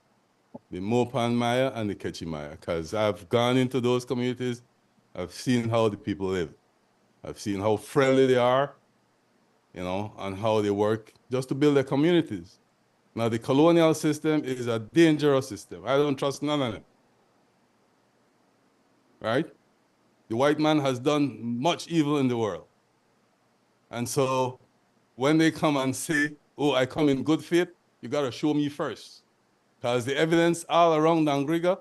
the Mopan Maya, and the Quechua Maya, because I've gone into those communities. I've seen how the people live. I've seen how friendly they are, you know, and how they work just to build their communities. Now, the colonial system is a dangerous system. I don't trust none of them. Right? The white man has done much evil in the world. And so when they come and say, oh, I come in good faith, you got to show me first. Because the evidence all around Dangriga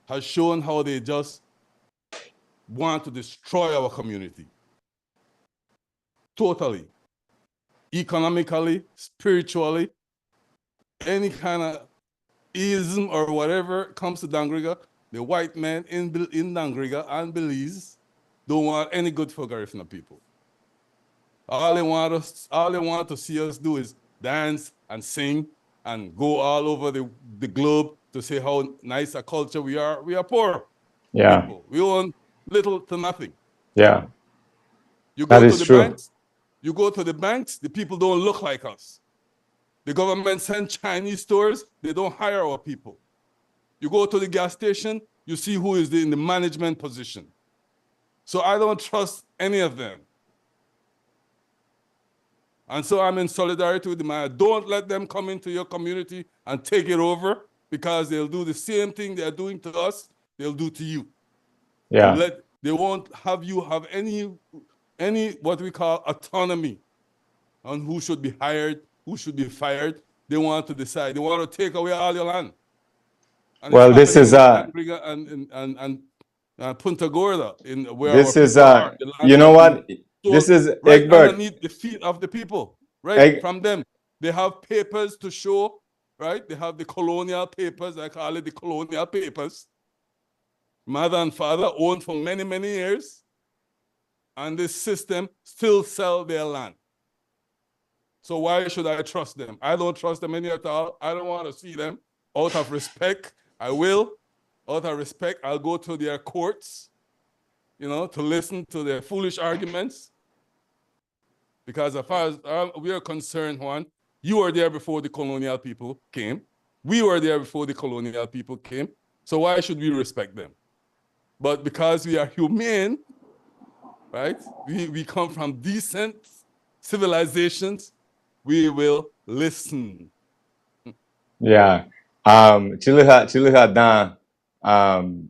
has shown how they just want to destroy our community. Totally. Economically, spiritually, any kind of ism or whatever comes to Dangriga, the white men in Dangriga and Belize don't want any good for Garifuna people. All they want to see us do is dance and sing and go all over the globe to say how nice a culture we are. We are poor people. We own little to nothing. Yeah. You go to the banks, the people don't look like us. The government sends Chinese stores, they don't hire our people. You go to the gas station, you see who is in the management position. So I don't trust any of them. And so I'm in solidarity with the Maya. Don't let them come into your community and take it over, because they'll do the same thing they're doing to us, they'll do to you. Yeah. They won't have you have any what we call autonomy on who should be hired, who should be fired. They want to decide. They want to take away all your land. And well, this is Punta Gorda, where this our is people are. You know what? This is right Egbert. underneath the feet of the people, right from them. They have papers to show, right? They have the colonial papers. I call it the colonial papers. Mother and father owned for many, many years, and this system still sell their land. So why should I trust them? I don't trust them any at all. I don't want to see them. Out of respect, I will. Out of respect, I'll go to their courts, you know, to listen to their foolish arguments. Because as far as we are concerned, Juan, you were there before the colonial people came. We were there before the colonial people came. So why should we respect them? But because we are humane, right? We come from decent civilizations, we will listen. Yeah. Chiluha,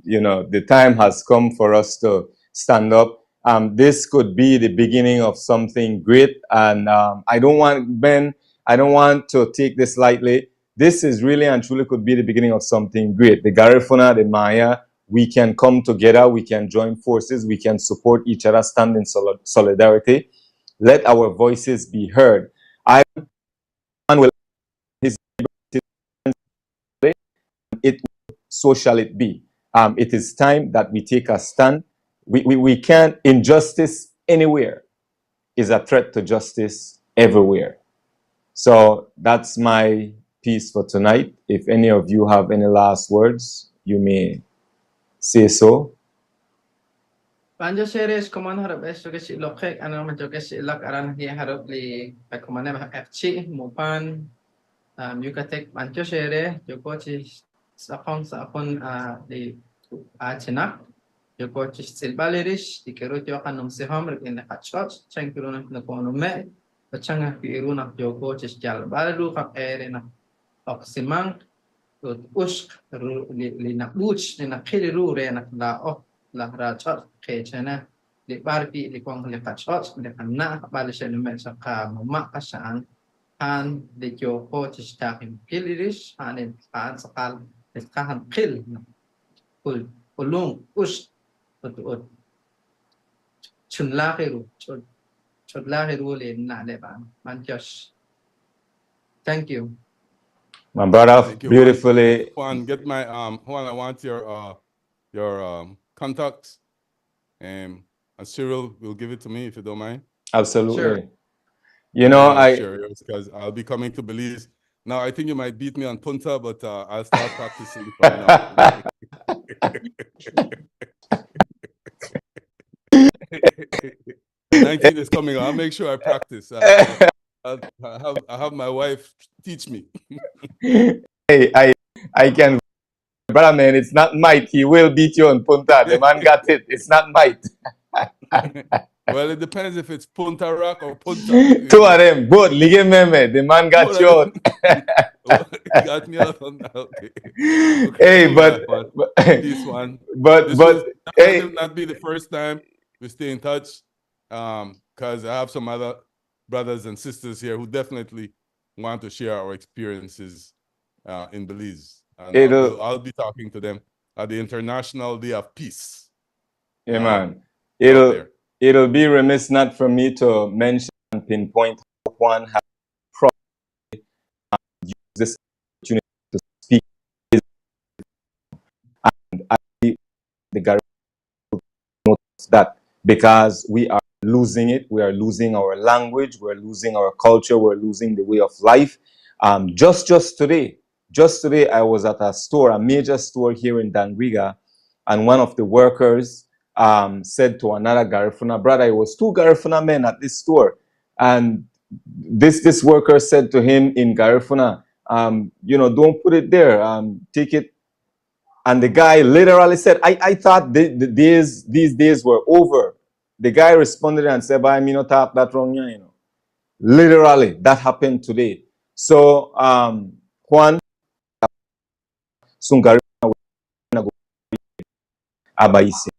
you know, the time has come for us to stand up. This could be the beginning of something great. And I don't want to take this lightly. This is really and truly could be the beginning of something great. The Garifuna, the Maya, we can come together, we can join forces, we can support each other, stand in solidarity. Let our voices be heard. So shall it be. It is time that we take a stand. We can't, injustice anywhere is a threat to justice everywhere. So that's my piece for tonight. If any of you have any last words, you may say so. Panjo series kuman harap esto kasi lokek ano man jo kasi ilak aran hi harap li pakumane FC mupan Yucatec panjo series joko ci sa akon di chinak joko ci silbalerish di kero jo kan num seham in hachot chang kiro na kono me changa kiro na joko ci jal balu kap na oksimang usk li na buch ni na kiliru re na la rachot kechana di barbi di kong le kachot di kana balisha no me sa ka mama kasaan Han de yo potish takim pilirish han sakal kahan pil pul pulung ush ut chunlahiru chudlahiru le na leban man josh. Thank you. My brother, beautifully. Juan, get my Juan, I want your contacts, and Cyril will give it to me if you don't mind. Absolutely. Sure. You know, because I'll be coming to Belize. Now, I think you might beat me on Punta, but I'll start practicing right now. 19 is coming. I'll make sure I practice. I have my wife teach me. Hey, I can, brother man, it's not might. He will beat you on Punta. The man got it. It's not might. Well, it depends if it's Punta Rock or Punta. Two of them, both. Ligememe. The man got you out. Got me out on that. Okay. Hey, but this one. This hey, will not be the first time we stay in touch. Because I have some other brothers and sisters here who definitely want to share our experiences in Belize. And I'll be talking to them at the International Day of Peace. Yeah, man. It'll be remiss not for me to mention and pinpoint how one has probably used this opportunity to speak. And I, the Garifuna, notice that because we are losing it, we are losing our language, we're losing our culture, we're losing the way of life. Just today, I was at a store, a major store here in Dangriga, and one of the workers said to another Garifuna brother, it was two Garifuna men at this store, and this worker said to him in Garifuna, you know, don't put it there, take it. And the guy literally said, I thought these days were over. The guy responded and said, "By me not talk that wrong, you know." Literally, that happened today. So, Juan, Sungarifuna abaisi.